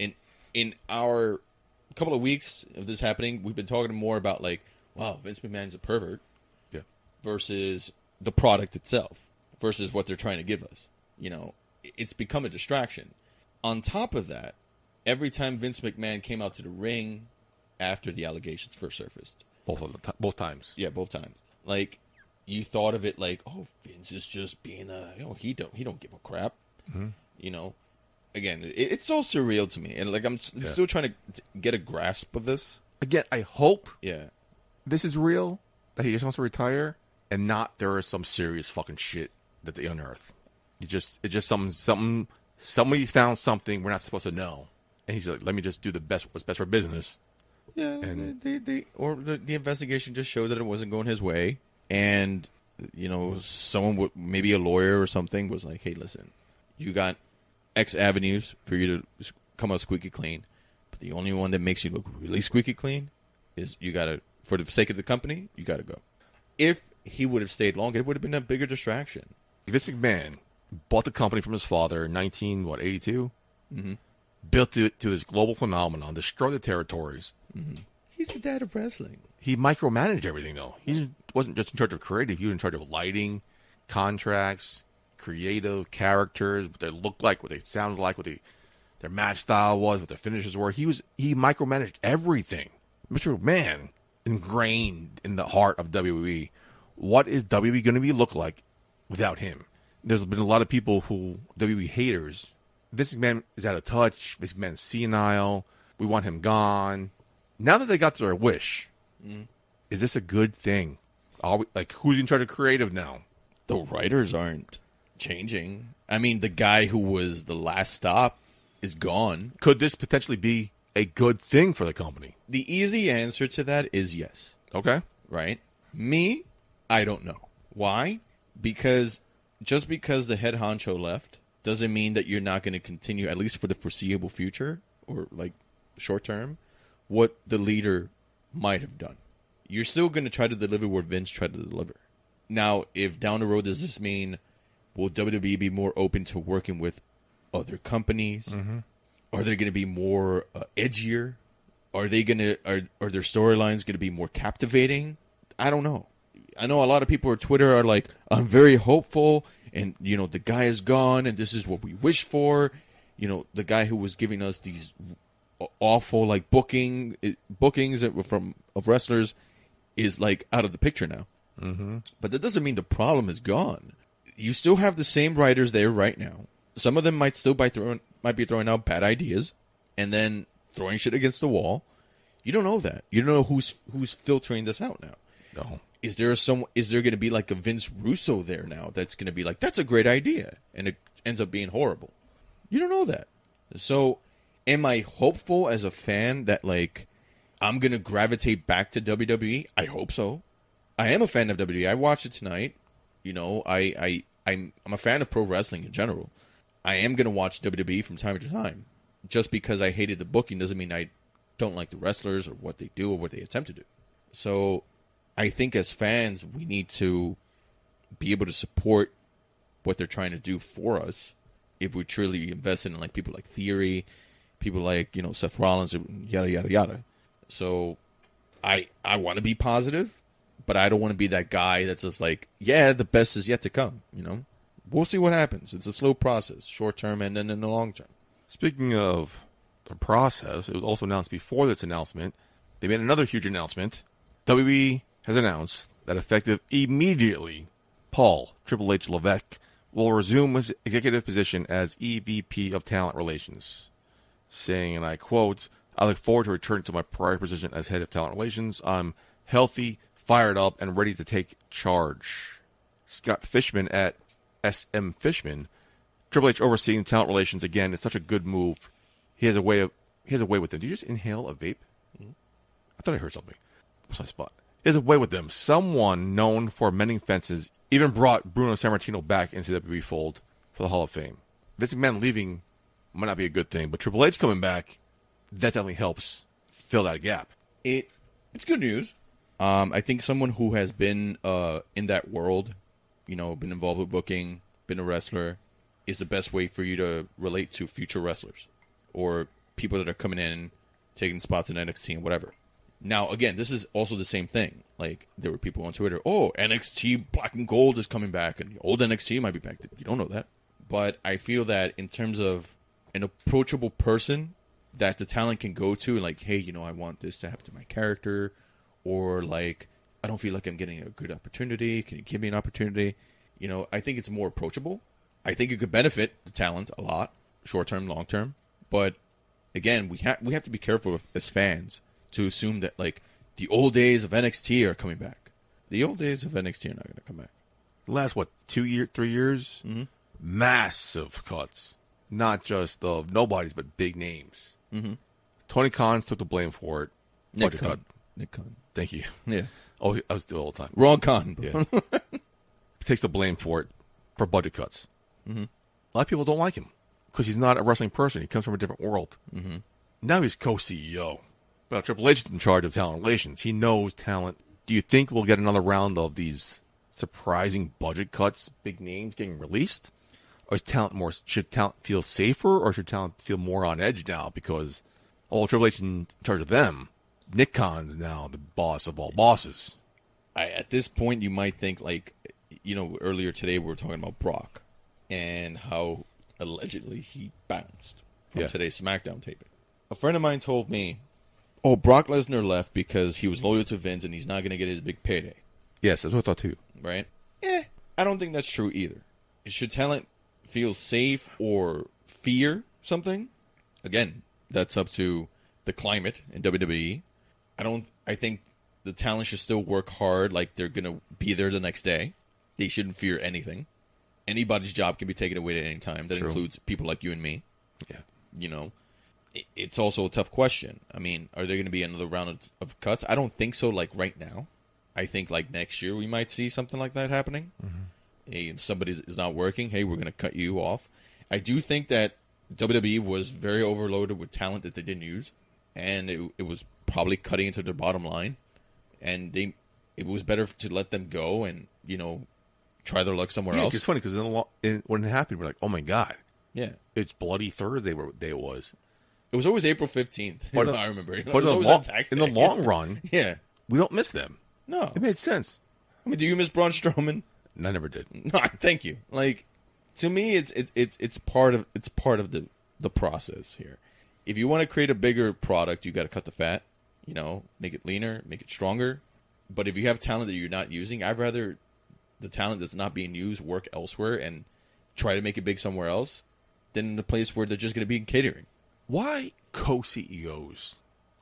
In our couple of weeks of this happening, we've been talking more about like, wow, Vince McMahon's a pervert. Yeah. Versus the product itself. Versus what they're trying to give us. You know, it's become a distraction. On top of that, every time Vince McMahon came out to the ring after the allegations first surfaced. Both times. Yeah, both times. Like, you thought of it like, oh, Vince is just being he don't give a crap. Mm-hmm. You know, again, it's so surreal to me, and like I'm still trying to get a grasp of this. Again, I hope Yeah, this is real, that he just wants to retire, and not there is some serious fucking shit that they unearth. It's just something. Somebody's found something we're not supposed to know, and he's like, let me just do what's best for business. Yeah, and the investigation just showed that it wasn't going his way, and you know, someone maybe a lawyer or something was like, "Hey, listen, you got X avenues for you to come out squeaky clean, but the only one that makes you look really squeaky clean is you gotta, for the sake of the company, you gotta go." If he would have stayed longer, it would have been a bigger distraction. Vince McMahon bought the company from his father in 1982. Mm-hmm. Built it to this global phenomenon, destroyed the territories. Mm-hmm. He's the dad of wrestling. He micromanaged everything, though. He wasn't just in charge of creative. He was in charge of lighting, contracts, creative characters, what they looked like, what they sounded like, what their match style was, what their finishes were. He micromanaged everything. Mr. McMahon ingrained in the heart of WWE. What is WWE going to look like without him? There's been a lot of people WWE haters. Vince McMahon is out of touch. Vince McMahon's senile. We want him gone. Now that they got their wish, is this a good thing? Who's in charge of creative now? The writers aren't changing. I mean, the guy who was the last stop is gone. Could this potentially be a good thing for the company? The easy answer to that is yes. Okay. Right? Me, I don't know. Why? Because just because the head honcho left doesn't mean that you're not going to continue, at least for the foreseeable future or like short term, what the leader might have done. You're still going to try to deliver what Vince tried to deliver. Now, if down the road, does this mean, will WWE be more open to working with other companies? Mm-hmm. Are they going to be more edgier? Are their storylines going to be more captivating? I don't know. I know a lot of people on Twitter are like, I'm very hopeful, and you know, the guy is gone, and this is what we wish for. You know, the guy who was giving us these awful like bookings of wrestlers is like out of the picture now. Mm-hmm. But that doesn't mean the problem is gone. You still have the same writers there right now. Some of them might still be throwing out bad ideas and then throwing shit against the wall. You don't know that. You don't know who's filtering this out now. No. Is there going to be like a Vince Russo there now that's going to be like, that's a great idea, and it ends up being horrible? You don't know that. So am I hopeful as a fan that like I'm going to gravitate back to WWE? I hope so. I am a fan of WWE. I watched it tonight. You know, I'm a fan of pro wrestling in general. I am going to watch WWE from time to time. Just because I hated the booking doesn't mean I don't like the wrestlers or what they do or what they attempt to do. So I think as fans, we need to be able to support what they're trying to do for us if we truly invest in like people like Theory, people like, you know, Seth Rollins, yada, yada, yada. So I want to be positive, but I don't want to be that guy that's just like, yeah, the best is yet to come, you know? We'll see what happens. It's a slow process, short term and then in the long term. Speaking of the process, it was also announced before this announcement they made another huge announcement. WWE has announced that effective immediately, Paul Triple H Levesque will resume his executive position as EVP of Talent Relations, saying, and I quote, "I look forward to returning to my prior position as head of Talent Relations. I'm healthy, fired up, and ready to take charge." Scott Fishman at SM Fishman, Triple H overseeing Talent Relations again is such a good move. He has a way with them. Did you just inhale a vape? I thought I heard something. What's my spot? He has a way with them. Someone known for mending fences even brought Bruno Sammartino back into the WWE fold for the Hall of Fame. Vince McMahon leaving might not be a good thing, but Triple H coming back, that definitely helps fill that gap. It's good news. I think someone who has been in that world, been involved with booking, been a wrestler, is the best way for you to relate to future wrestlers or people that are coming in, taking spots in NXT and whatever. Now, again, this is also the same thing. Like, there were people on Twitter, NXT Black and Gold is coming back, and the old NXT might be back. You don't know that. But I feel that in terms of an approachable person that the talent can go to, and like, hey, I want this to happen to my character, or like, I don't feel like I'm getting a good opportunity. Can you give me an opportunity? I think it's more approachable. I think it could benefit the talent a lot, short-term, long-term. But, again, we have to be careful as fans to assume that, like, the old days of NXT are coming back. The old days of NXT are not going to come back. The last, 3 years? Mm-hmm. Massive cuts. Not just of nobodies, but big names. Mm-hmm. Tony Khan took the blame for it. Nick Khan. Thank you. Yeah. Oh, I was doing it all the time. Wrong Khan. Yeah. He takes the blame for it, for budget cuts. Mm-hmm. A lot of people don't like him because he's not a wrestling person. He comes from a different world. Mm-hmm. Now he's co-CEO. Well, Triple H is in charge of talent relations. He knows talent. Do you think we'll get another round of these surprising budget cuts, big names getting released? Or should talent feel safer, or should talent feel more on edge now because Triple H is in charge of them? Nick Khan's now the boss of all bosses. At this point, you might think, like, earlier today we were talking about Brock and how allegedly he bounced from today's SmackDown taping. A friend of mine told me, Brock Lesnar left because he was loyal to Vince and he's not going to get his big payday. Yes, that's what I thought too. Right? I don't think that's true either. Should talent feel safe or fear something? Again, that's up to the climate in WWE. I think the talent should still work hard like they're going to be there the next day. They shouldn't fear anything. Anybody's job can be taken away at any time. That includes people like you and me. Yeah. It's also a tough question. I mean, are there going to be another round of cuts? I don't think so, like, right now. I think, like, next year we might see something like that happening. Mm-hmm. Hey, somebody is not working. Hey, we're going to cut you off. I do think that WWE was very overloaded with talent that they didn't use. And it was probably cutting into their bottom line. And it was better to let them go and, try their luck somewhere else. It's funny because when it happened, we're like, oh my God. Yeah. It's Bloody Thursday day it was. It was always April 15th. But I remember. But in the long run, we don't miss them. No. It made sense. I mean, do you miss Braun Strowman? I never did. No, thank you. Like, to me, it's part of the process here. If you want to create a bigger product, you got to cut the fat. Make it leaner, make it stronger. But if you have talent that you're not using, I'd rather the talent that's not being used work elsewhere and try to make it big somewhere else than in the place where they're just going to be in catering. Why co-CEOs?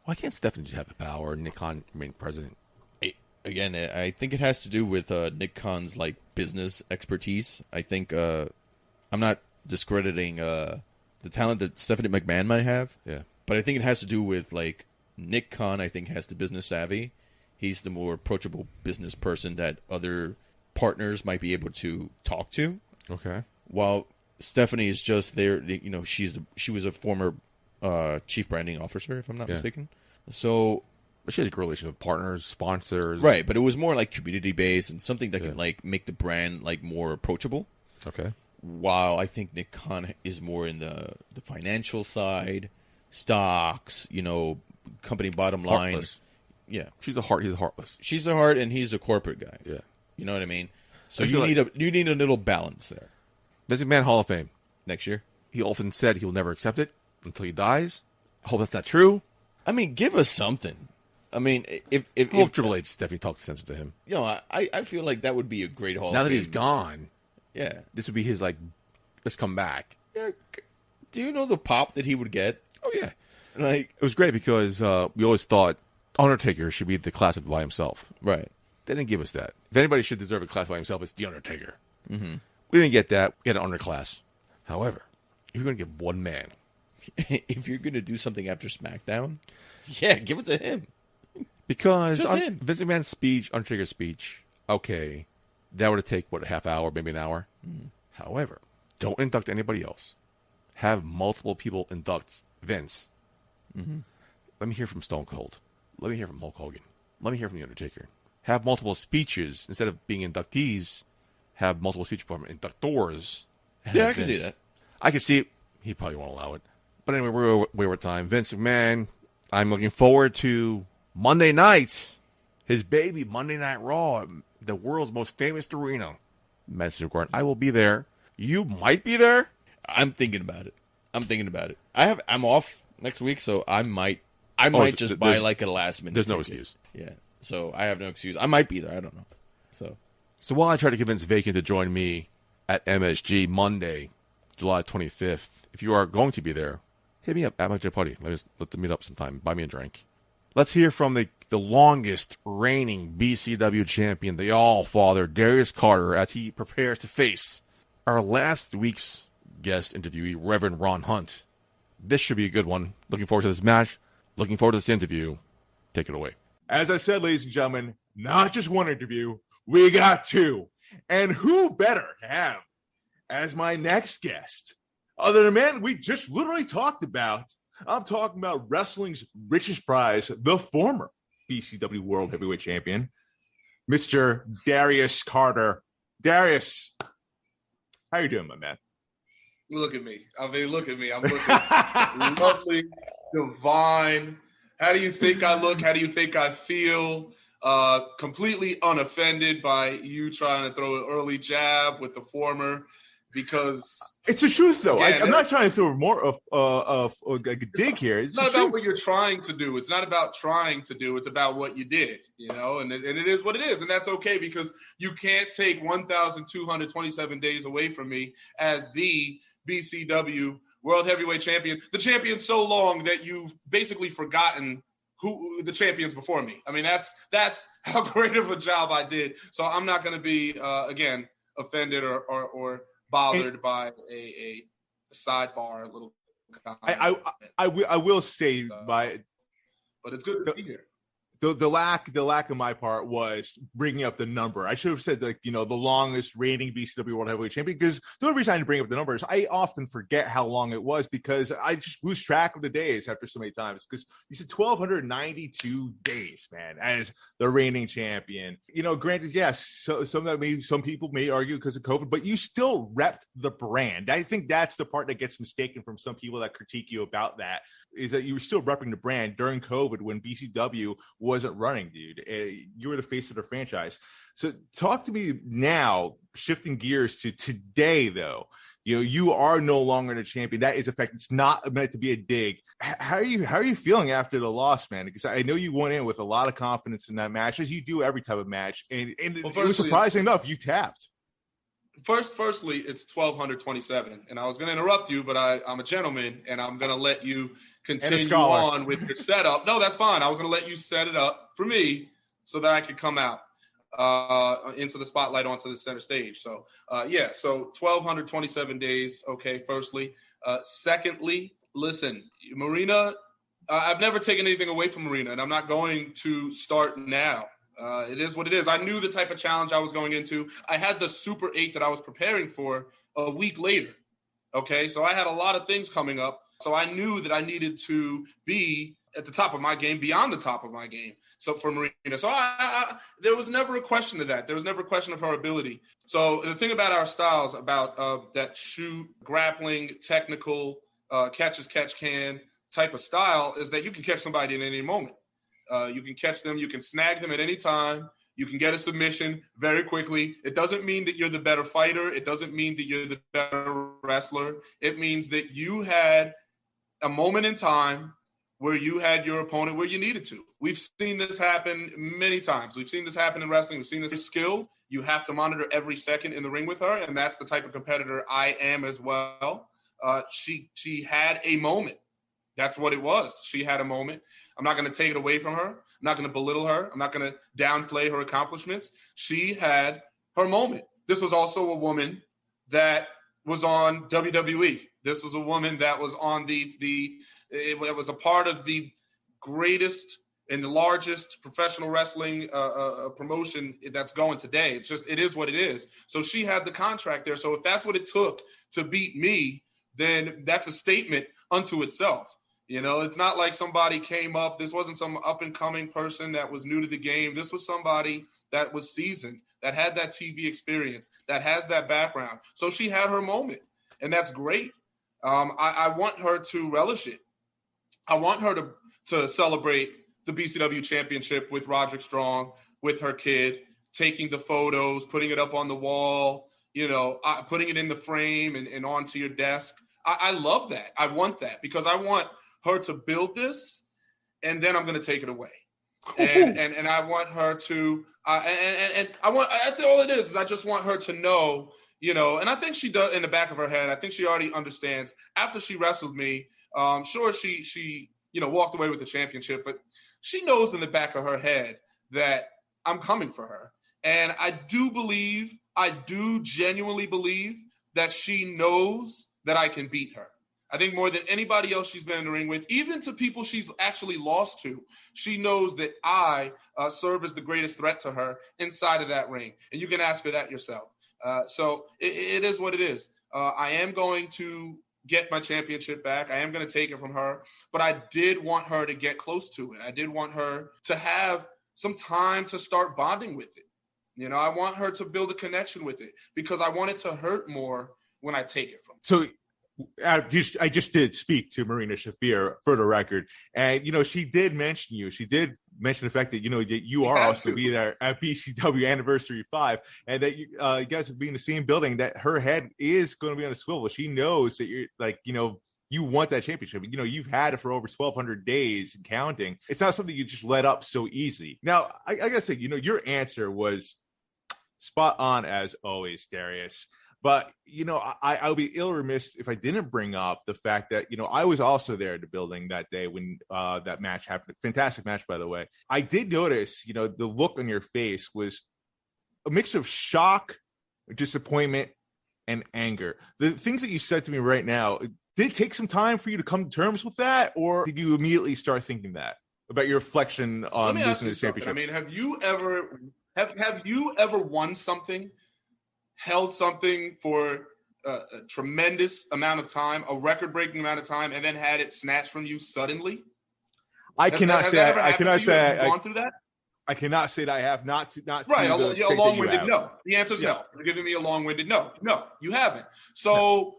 Why can't Stephanie just have the power and Nick Khan remain president? I think it has to do with Nick Khan's like business expertise. I think I'm not discrediting the talent that Stephanie McMahon might have. Yeah. But I think it has to do with like Nick Khan, I think, has the business savvy. He's the more approachable business person that other partners might be able to talk to. Okay. While Stephanie is just there, she was a former chief branding officer, if I'm not mistaken. So she had a good relation with partners, sponsors. Right, but it was more like community based and something that can like make the brand like more approachable. Okay. While I think Nick Khan is more in the financial side, stocks, company bottom line. Heartless. Yeah. She's the heart, he's the heartless. She's the heart and he's a corporate guy. Yeah. You know what I mean? So you need a little balance there. Vince McMahon Hall of Fame. Next year? He often said he will never accept it until he dies. I hope that's not true. I mean, give us something. I mean, if Triple H definitely talked sense to him. You know, I feel like that would be a great Hall Now of that Fame. he's gone, Yeah. this would be his, like, let's come back. Yeah. Do you know the pop that he would get? Oh, yeah. Like, It was great because we always thought Undertaker should be the class by himself. right. They didn't give us that. If anybody should deserve a class by himself, it's The Undertaker. Mm-hmm. We didn't get that. We had an underclass. However, if you're going to give one man, If you're going to do something after SmackDown, yeah, give it to him. because Just him. Vince McMahon's speech, Undertaker's speech, okay, that would take, a half hour, maybe an hour? However, don't induct anybody else. Have multiple people induct Vince. Let me hear from Stone Cold. Let me hear from Hulk Hogan. Let me hear from The Undertaker. Have multiple speeches. Instead of being inductees, have multiple speeches from inductors. Yeah, I can see that. I can see it. He probably won't allow it. But anyway, we're way over time. Vince McMahon, I'm looking forward to Monday night. His baby, Monday Night Raw, the world's most famous arena. Madison Square Garden. I will be there. You might be there. I'm thinking about it. I'm off next week, so I might just buy like a last minute. There's no ticket. excuse. Yeah. So I have no excuse. I might be there. I don't know. So while I try to convince Vacant to join me at MSG Monday, July 25th, if you are going to be there, hit me up at my jet party. Let them meet up sometime. Buy me a drink. Let's hear from the longest reigning BCW champion, the All-Father, Darius Carter, as he prepares to face our last week's guest interviewee, Reverend Ron Hunt. This should be a good one. Looking forward to this match. Looking forward to this interview. Take it away. As I said, ladies and gentlemen, not just one interview, we got two. And who better to have as my next guest other than a man we just literally talked about? I'm talking about wrestling's richest prize, the former BCW World Heavyweight Champion, Mr. Darius Carter. Darius, how you doing, my man? Look at me. I mean, look at me. I'm looking lovely, divine. How do you think I look? How do you think I feel? Completely unoffended by you trying to throw an early jab with the former, because it's the truth, though. Yeah, I'm not trying to throw more of like a dig here. It's not about what you're trying to do. It's not about trying to do. It's about what you did, you know, and it is what it is. And that's okay, because you can't take 1,227 days away from me as the BCW World Heavyweight Champion, the champion so long that you've basically forgotten who the champions before me. I mean, that's how great of a job I did. So I'm not going to be, again, offended or bothered by a sidebar little comment. I will say but it's good to be here. The lack on my part was bringing up the number. I should have said, like, you know, the longest reigning BCW World Heavyweight Champion, because the only reason I didn't bring up the numbers, I often forget how long it was because I just lose track of the days after so many times. Because you said 1,292 days, man, as the reigning champion. You know, granted, yes, so some people may argue because of COVID, but you still repped the brand. I think that's the part that gets mistaken from some people that critique you about that, is that you were still repping the brand during COVID when BCW wasn't running, dude. You were the face of the franchise. So talk to me now, shifting gears to today, though. You know, you are no longer the champion. That is a fact. It's not meant to be a dig. How are you feeling after the loss, man? Because I know you went in with a lot of confidence in that match, as you do every type of match. And it was surprising enough, you tapped. Firstly, it's 1,227, and I was going to interrupt you, but I'm a gentleman, and I'm going to let you continue on with your setup. No, that's fine. I was going to let you set it up for me so that I could come out into the spotlight, onto the center stage. So, so 1,227 days, okay, firstly. Secondly, listen, Marina, I've never taken anything away from Marina, and I'm not going to start now. It is what it is. I knew the type of challenge I was going into. I had the Super 8 that I was preparing for a week later. Okay, so I had a lot of things coming up. So I knew that I needed to be at the top of my game, beyond the top of my game. So for Marina, so I there was never a question of that. There was never a question of her ability. So the thing about our styles, about that shoot, grappling, technical, catch as catch can type of style, is that you can catch somebody at any moment. You can catch them. You can snag them at any time. You can get a submission very quickly. It doesn't mean that you're the better fighter. It doesn't mean that you're the better wrestler. It means that you had a moment in time where you had your opponent where you needed to. We've seen this happen many times. We've seen this happen in wrestling. We've seen this skilled. You have to monitor every second in the ring with her, and that's the type of competitor I am as well. She had a moment. That's what it was. She had a moment. I'm not going to take it away from her. I'm not going to belittle her. I'm not going to downplay her accomplishments. She had her moment. This was also a woman that was on WWE. This was a woman that was on it was a part of the greatest and the largest professional wrestling promotion that's going today. It is what it is. So she had the contract there. So if that's what it took to beat me, then that's a statement unto itself. You know, it's not like somebody came up. This wasn't some up-and-coming person that was new to the game. This was somebody that was seasoned, that had that TV experience, that has that background. So she had her moment, and that's great. I want her to relish it. I want her to celebrate the BCW championship with Roderick Strong, with her kid, taking the photos, putting it up on the wall, putting it in the frame and onto your desk. I love that. I want that because I want her to build this, and then I'm going to take it away. And I want her to, that's all it is I just want her to know, and I think she does in the back of her head. I think she already understands after she wrestled me. Sure, she walked away with the championship, but she knows in the back of her head that I'm coming for her. And I do genuinely believe that she knows that I can beat her. I think more than anybody else she's been in the ring with, even to people she's actually lost to, she knows that I serve as the greatest threat to her inside of that ring. And you can ask her that yourself. So it is what it is. I am going to get my championship back. I am going to take it from her. But I did want her to get close to it. I did want her to have some time to start bonding with it. I want her to build a connection with it because I want it to hurt more when I take it from her. So I just did speak to Marina Shafir for the record, and she did mention you. She did mention the fact that that you are also going to be there at BCW Anniversary 5, and that you guys will be in the same building. That her head is going to be on a swivel. She knows that you're you want that championship. You've had it for over 1,200 days and counting. It's not something you just let up so easy. Now, I gotta say, your answer was spot on as always, Darius. But, I would be ill remiss if I didn't bring up the fact that, I was also there at the building that day when that match happened. Fantastic match, by the way. I did notice, the look on your face was a mix of shock, disappointment, and anger. The things that you said to me right now, did it take some time for you to come to terms with that? Or did you immediately start thinking that about your reflection on losing the championship? I mean, have you ever won something? Held something for a tremendous amount of time, a record-breaking amount of time, and then had it snatched from you suddenly? I cannot say that. I cannot say I've gone through that. I cannot say that I have not right. A long-winded no. The answer is no. You're giving me a long-winded no. No, you haven't. So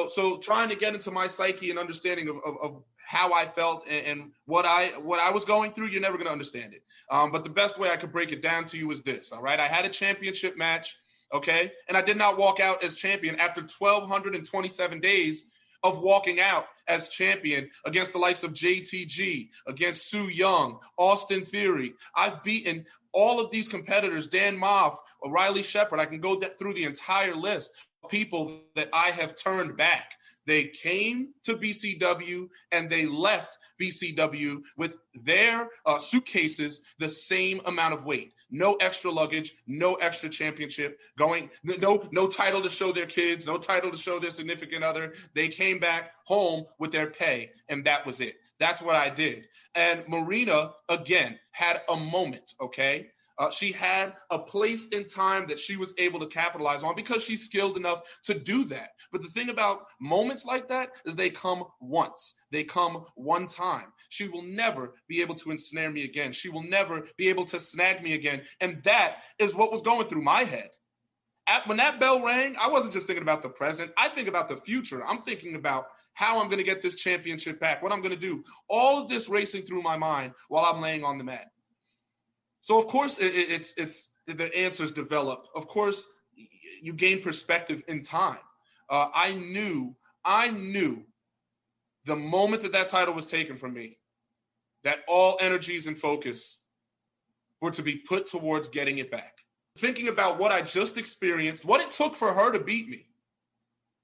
so trying to get into my psyche and understanding of how I felt and what I was going through, you're never going to understand it. But the best way I could break it down to you is this. All right, I had a championship match. Okay. And I did not walk out as champion after 1,227 days of walking out as champion against the likes of JTG, against Su Yung, Austin Theory. I've beaten all of these competitors, Dan Moff, O'Reilly Shepard. I can go through the entire list of people that I have turned back. They came to BCW and they left BCW with their suitcases the same amount of weight. No extra luggage, no extra championship, no title to show their kids, no title to show their significant other. They came back home with their pay, and that was it. That's what I did. And Marina, again, had a moment, okay? She had a place in time that she was able to capitalize on because she's skilled enough to do that. But the thing about moments like that is they come once. They come one time. She will never be able to ensnare me again. She will never be able to snag me again. And that is what was going through my head. When that bell rang, I wasn't just thinking about the present. I think about the future. I'm thinking about how I'm going to get this championship back, what I'm going to do. All of this racing through my mind while I'm laying on the mat. So, of course, it's the answers develop. Of course, you gain perspective in time. I knew the moment that title was taken from me, that all energies and focus were to be put towards getting it back. Thinking about what I just experienced, what it took for her to beat me.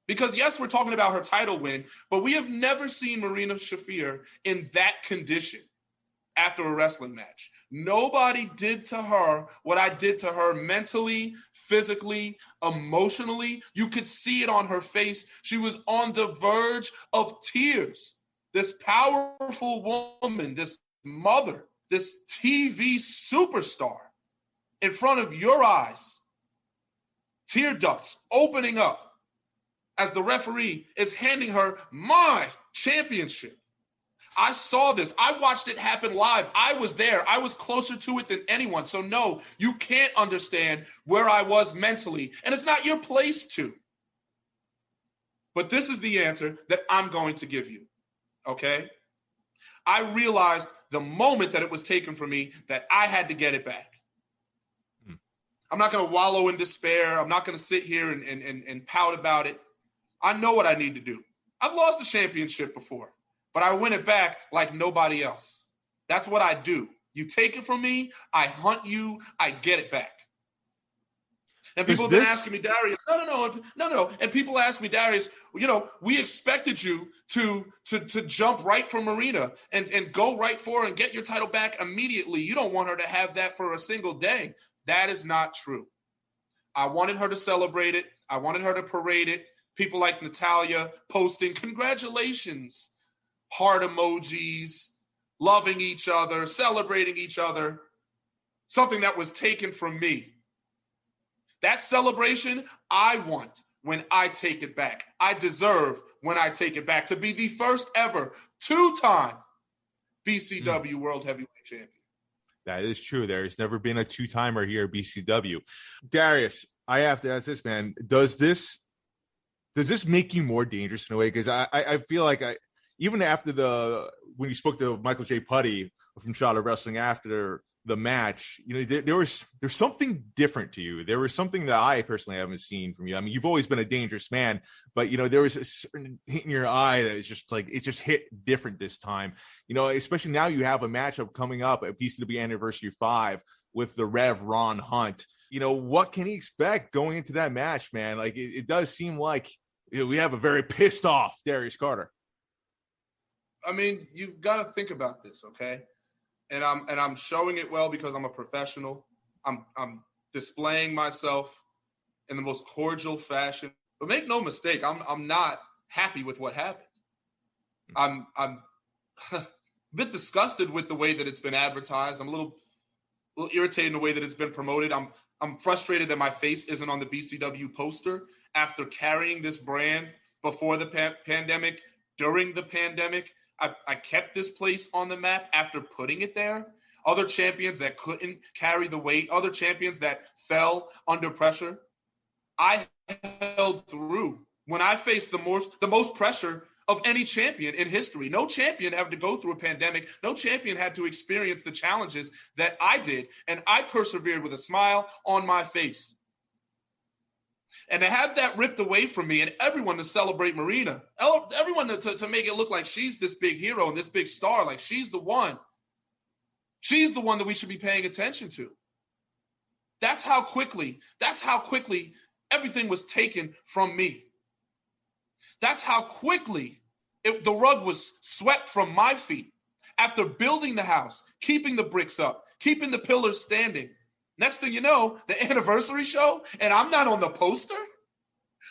Because yes, we're talking about her title win, but we have never seen Marina Shafir in that condition after a wrestling match. Nobody did to her what I did to her mentally, physically, emotionally. You could see it on her face. She was on the verge of tears. This powerful woman, this mother, this TV superstar in front of your eyes, tear ducts opening up as the referee is handing her my championship. I saw this. I watched it happen live. I was there. I was closer to it than anyone. So no, you can't understand where I was mentally. And it's not your place to. But this is the answer that I'm going to give you. Okay? I realized the moment that it was taken from me that I had to get it back. I'm not going to wallow in despair. I'm not going to sit here and pout about it. I know what I need to do. I've lost a championship before, but I win it back like nobody else. That's what I do. You take it from me, I hunt you, I get it back. And people have been asking me, Darius, no. And people ask me, Darius, you know, we expected you to jump right for Marina and go right for her and get your title back immediately. You don't want her to have that for a single day. That is not true. I wanted her to celebrate it. I wanted her to parade it. People like Natalia posting, congratulations, heart emojis, loving each other, celebrating each other, something that was taken from me. That celebration I want when I take it back. I deserve when I take it back to be the first ever two-time BCW World Heavyweight Champion. That is true. There's never been a two-timer here at BCW. Darius, I have to ask this, man. Does this make you more dangerous in a way? Because I feel like even after when you spoke to Michael J. Putty from Shot of Wrestling after the match, you know, there's something different to you. There was something that I personally haven't seen from you. I mean, you've always been a dangerous man, but you know, there was a certain hit in your eye that is just like, it just hit different this time. You know, especially now you have a matchup coming up at BCW Anniversary 5 with the Rev Ron Hunt. You know, what can he expect going into that match, man? Like, it does seem like, you know, we have a very pissed off Darius Carter. I mean, you've got to think about this, okay? And I'm showing it well because I'm a professional. I'm displaying myself in the most cordial fashion. But make no mistake, I'm not happy with what happened. I'm a bit disgusted with the way that it's been advertised. I'm a little irritated in the way that it's been promoted. I'm frustrated that my face isn't on the BCW poster after carrying this brand before the pandemic, during the pandemic. I kept this place on the map after putting it there. Other champions that couldn't carry the weight, other champions that fell under pressure, I held through. When I faced the most pressure of any champion in history, no champion had to go through a pandemic. No champion had to experience the challenges that I did, and I persevered with a smile on my face. And to have that ripped away from me and everyone to celebrate Marina, everyone to make it look like she's this big hero and this big star, like she's the one. She's the one that we should be paying attention to. That's how quickly everything was taken from me. That's how quickly the rug was swept from my feet. After building the house, keeping the bricks up, keeping the pillars standing. Next thing you know, the anniversary show, and I'm not on the poster.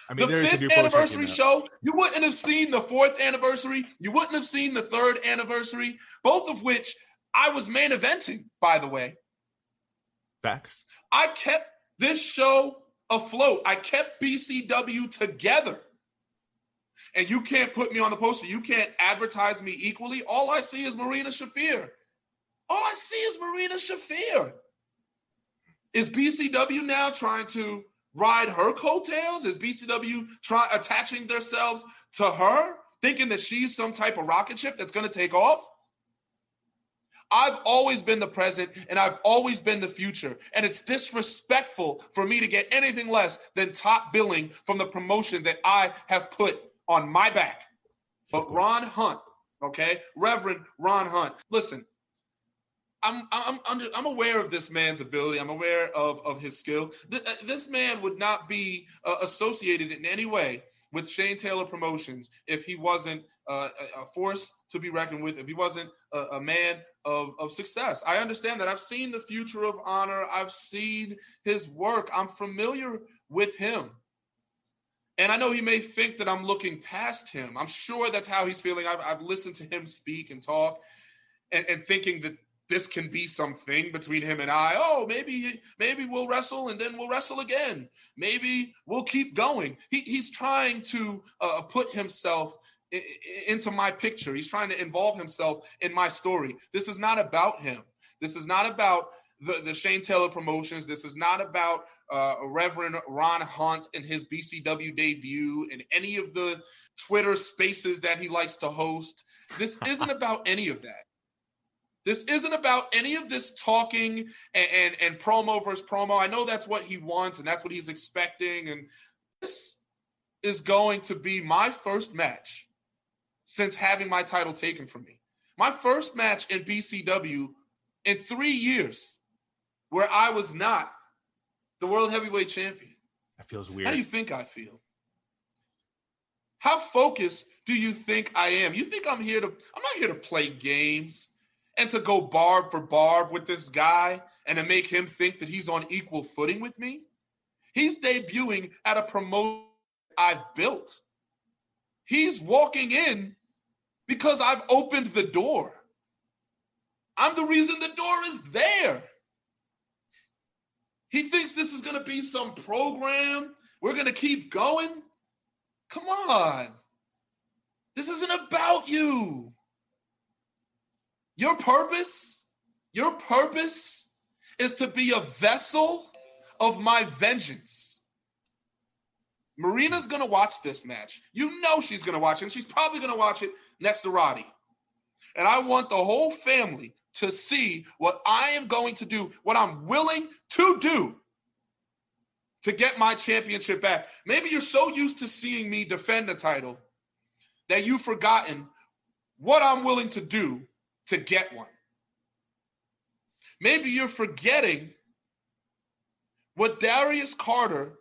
I mean, the 5th anniversary show, you wouldn't have seen the 4th anniversary. You wouldn't have seen the 3rd anniversary, both of which I was main eventing, by the way. Facts. I kept this show afloat. I kept BCW together. And you can't put me on the poster. You can't advertise me equally. All I see is Marina Shafir. All I see is Marina Shafir. Is BCW now trying to ride her coattails? Is BCW attaching themselves to her, thinking that she's some type of rocket ship that's going to take off? I've always been the present, and I've always been the future. And it's disrespectful for me to get anything less than top billing from the promotion that I have put on my back. But Ron Hunt, okay, Reverend Ron Hunt, listen, I'm aware of this man's ability. I'm aware of his skill. This man would not be associated in any way with Shane Taylor Promotions if he wasn't a force to be reckoned with, if he wasn't a man of success. I understand that. I've seen the Future of Honor. I've seen his work. I'm familiar with him. And I know he may think that I'm looking past him. I'm sure that's how he's feeling. I've listened to him speak and talk and thinking that this can be something between him and I. Oh, maybe we'll wrestle and then we'll wrestle again. Maybe we'll keep going. He's trying to put himself into my picture. He's trying to involve himself in my story. This is not about him. This is not about the Shane Taylor Promotions. This is not about Reverend Ron Hunt and his BCW debut and any of the Twitter spaces that he likes to host. This isn't about any of that. This isn't about any of this talking and promo versus promo. I know that's what he wants and that's what he's expecting. And this is going to be my first match since having my title taken from me. My first match in BCW in 3 years where I was not the World Heavyweight Champion. That feels weird. How do you think I feel? How focused do you think I am? You think I'm not here to play games and to go barb for barb with this guy and to make him think that he's on equal footing with me? He's debuting at a promotion I've built. He's walking in because I've opened the door. I'm the reason the door is there. He thinks this is going to be some program. We're going to keep going. Come on. This isn't about you. Your purpose is to be a vessel of my vengeance. Marina's going to watch this match. You know she's going to watch it, and she's probably going to watch it next to Roddy. And I want the whole family to see what I am going to do, what I'm willing to do to get my championship back. Maybe you're so used to seeing me defend the title that you've forgotten what I'm willing to do to get one. Maybe you're forgetting what Darius Carter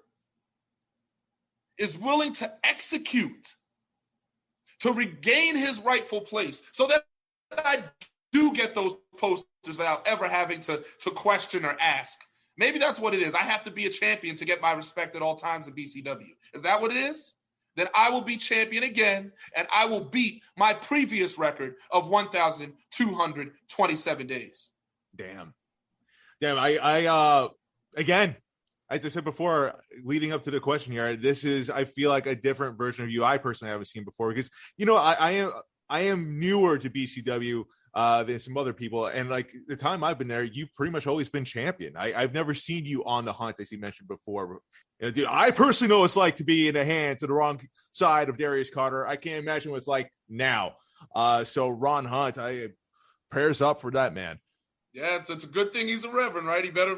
is willing to execute to regain his rightful place so that I do get those posters without ever having to question or ask. Maybe that's what it is. I have to be a champion to get my respect at all times in BCW. Is that what it is? Then I will be champion again, and I will beat my previous record of 1,227 days. Damn. I again, as I said before, leading up to the question here, this is, I feel like, a different version of you I personally haven't seen before because, you know, I am newer to BCW than some other people. And like the time I've been there, you've pretty much always been champion. I've never seen you on the hunt, as you mentioned before. You know, dude, I personally know what it's like to be in the hands of the wrong side of Darius Carter. I can't imagine what it's like now. So Ron Hunt, prayers up for that man. Yeah, it's a good thing he's a reverend, right? He better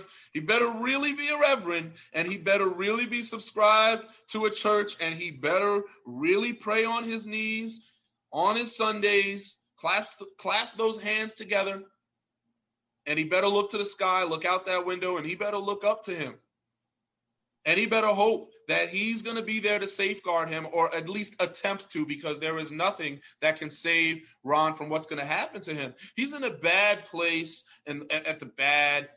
really be a reverend, and he better really be subscribed to a church, and he better really pray on his knees on his Sundays, clasp those hands together, and he better look to the sky, look out that window, and he better look up to him. And he better hope that he's going to be there to safeguard him, or at least attempt to, because there is nothing that can save Ron from what's going to happen to him. He's in a bad place and at the bad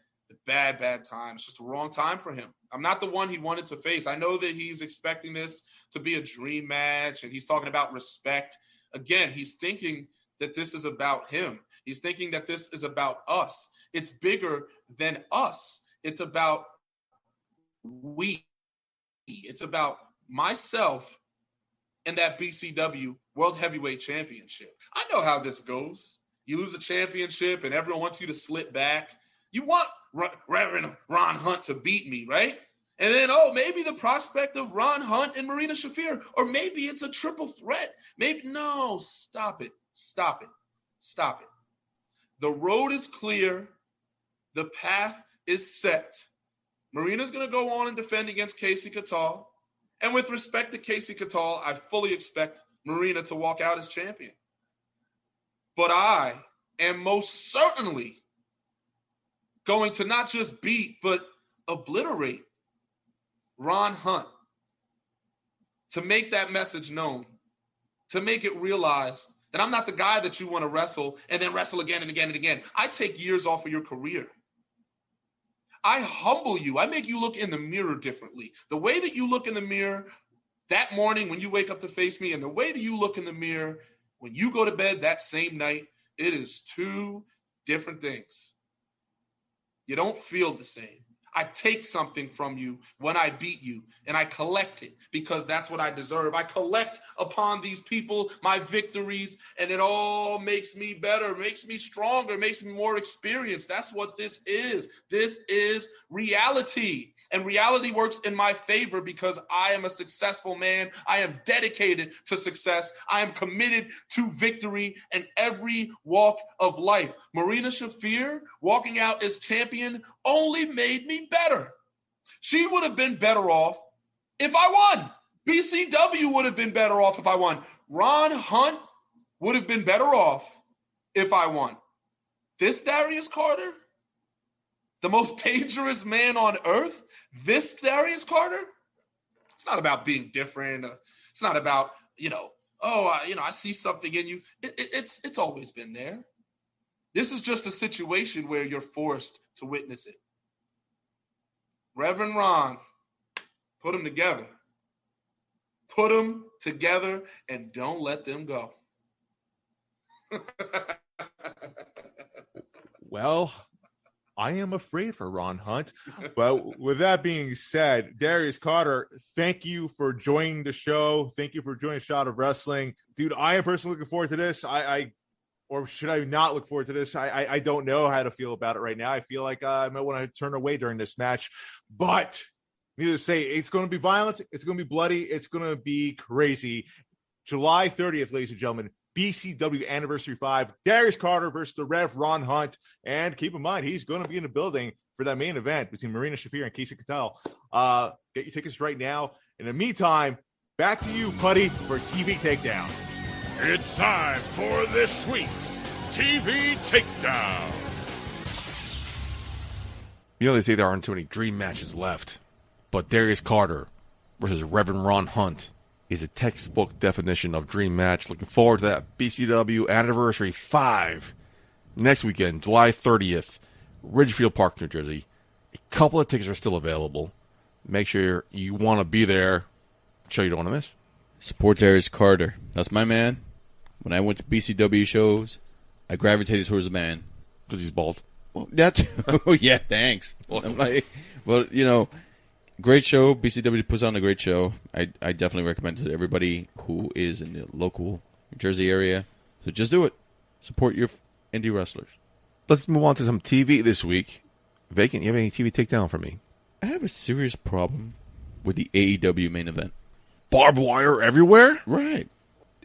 time. It's just the wrong time for him. I'm not the one he wanted to face. I know that he's expecting this to be a dream match, and he's talking about respect. Again, he's thinking that this is about him. He's thinking that this is about us. It's bigger than us. It's about we. It's about myself and that BCW World Heavyweight Championship. I know how this goes. You lose a championship and everyone wants you to slip back. You want Reverend Ron Hunt to beat me, right? And then, maybe the prospect of Ron Hunt and Marina Shafir, or maybe it's a triple threat. No, stop it. The road is clear. The path is set. Marina's going to go on and defend against Casey Catal. And with respect to Casey Catal, I fully expect Marina to walk out as champion. But I am most certainly going to not just beat, but obliterate Ron Hunt, to make that message known, to make it realized that I'm not the guy that you want to wrestle and then wrestle again and again and again. I take years off of your career. I humble you. I make you look in the mirror differently. The way that you look in the mirror that morning when you wake up to face me and the way that you look in the mirror when you go to bed that same night, it is two different things. You don't feel the same. I take something from you when I beat you, and I collect it because that's what I deserve. I collect upon these people my victories, and it all makes me better, makes me stronger, makes me more experienced. That's what this is. This is reality, and reality works in my favor because I am a successful man. I am dedicated to success. I am committed to victory in every walk of life. Marina Shafir walking out as champion only made me better. She would have been better off if I won. BCW would have been better off if I won. Ron Hunt would have been better off if I won. This Darius Carter, the most dangerous man on earth, this Darius Carter, it's not about being different. It's not about, I see something in you. It's always been there. This is just a situation where you're forced to witness it. Reverend Ron, put them together. Put them together and don't let them go. Well, I am afraid for Ron Hunt. But with that being said, Darius Carter, thank you for joining the show. Thank you for joining Shot of Wrestling. Dude, I am personally looking forward to this. Or should I not look forward to this? I don't know how to feel about it right now. I feel like I might want to turn away during this match. But needless to say, it's going to be violent. It's going to be bloody. It's going to be crazy. July 30th, ladies and gentlemen, BCW Anniversary 5, Darius Carter versus the Rev Ron Hunt. And keep in mind, he's going to be in the building for that main event between Marina Shafir and Casey Cattell. Get your tickets right now. In the meantime, back to you, Putty, for TV Takedown. It's time for this week's TV Takedown. They say there aren't too many dream matches left, but Darius Carter versus Reverend Ron Hunt is a textbook definition of dream match. Looking forward to that. BCW Anniversary 5 next weekend, July 30th, Ridgefield Park, New Jersey. A couple of tickets are still available. Make sure you want to be there. Show you don't want to miss. Support Darius Carter. That's my man. When I went to BCW shows, I gravitated towards the man. Because he's bald. Well, that's yeah, thanks. Great show. BCW puts on a great show. I definitely recommend it to everybody who is in the local New Jersey area. So just do it. Support your indie wrestlers. Let's move on to some TV this week. Vacant, you have any TV takedown for me? I have a serious problem with the AEW main event. Barbed wire everywhere? Right.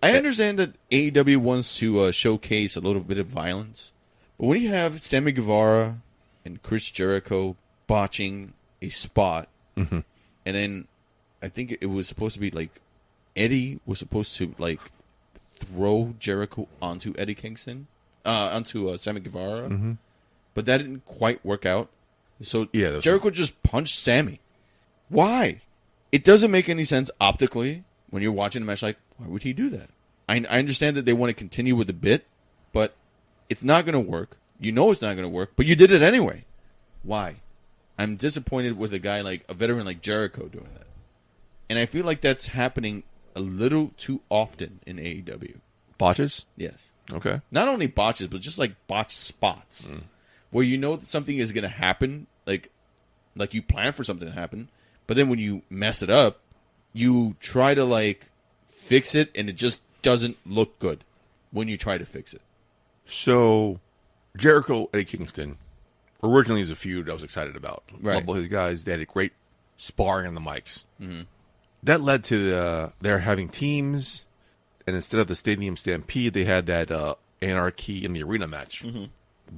I understand that AEW wants to showcase a little bit of violence. But when you have Sammy Guevara and Chris Jericho botching a spot, mm-hmm. and then I think it was supposed to be like Eddie was supposed to like throw Jericho onto Eddie Kingston, onto Sammy Guevara, mm-hmm. but that didn't quite work out. So yeah, Jericho just punched Sammy. Why? It doesn't make any sense optically when you're watching the match. Like, why would he do that? I understand that they want to continue with the bit, but it's not going to work. You know it's not going to work, but you did it anyway. Why? I'm disappointed with a veteran like Jericho doing that. And I feel like that's happening a little too often in AEW. Botches? Yes. Okay. Not only botches, but just like botched spots. Where you know that something is going to happen, like you plan for something to happen, but then when you mess it up, you try to fix it and it just doesn't look good when you try to fix it. So, Jericho, Eddie Kingston, originally is a feud I was excited about. Right. Love both his guys. They had a great sparring on the mics. Mm-hmm. That led to their having teams, and instead of the Stadium Stampede, they had that Anarchy in the Arena match. Mm-hmm.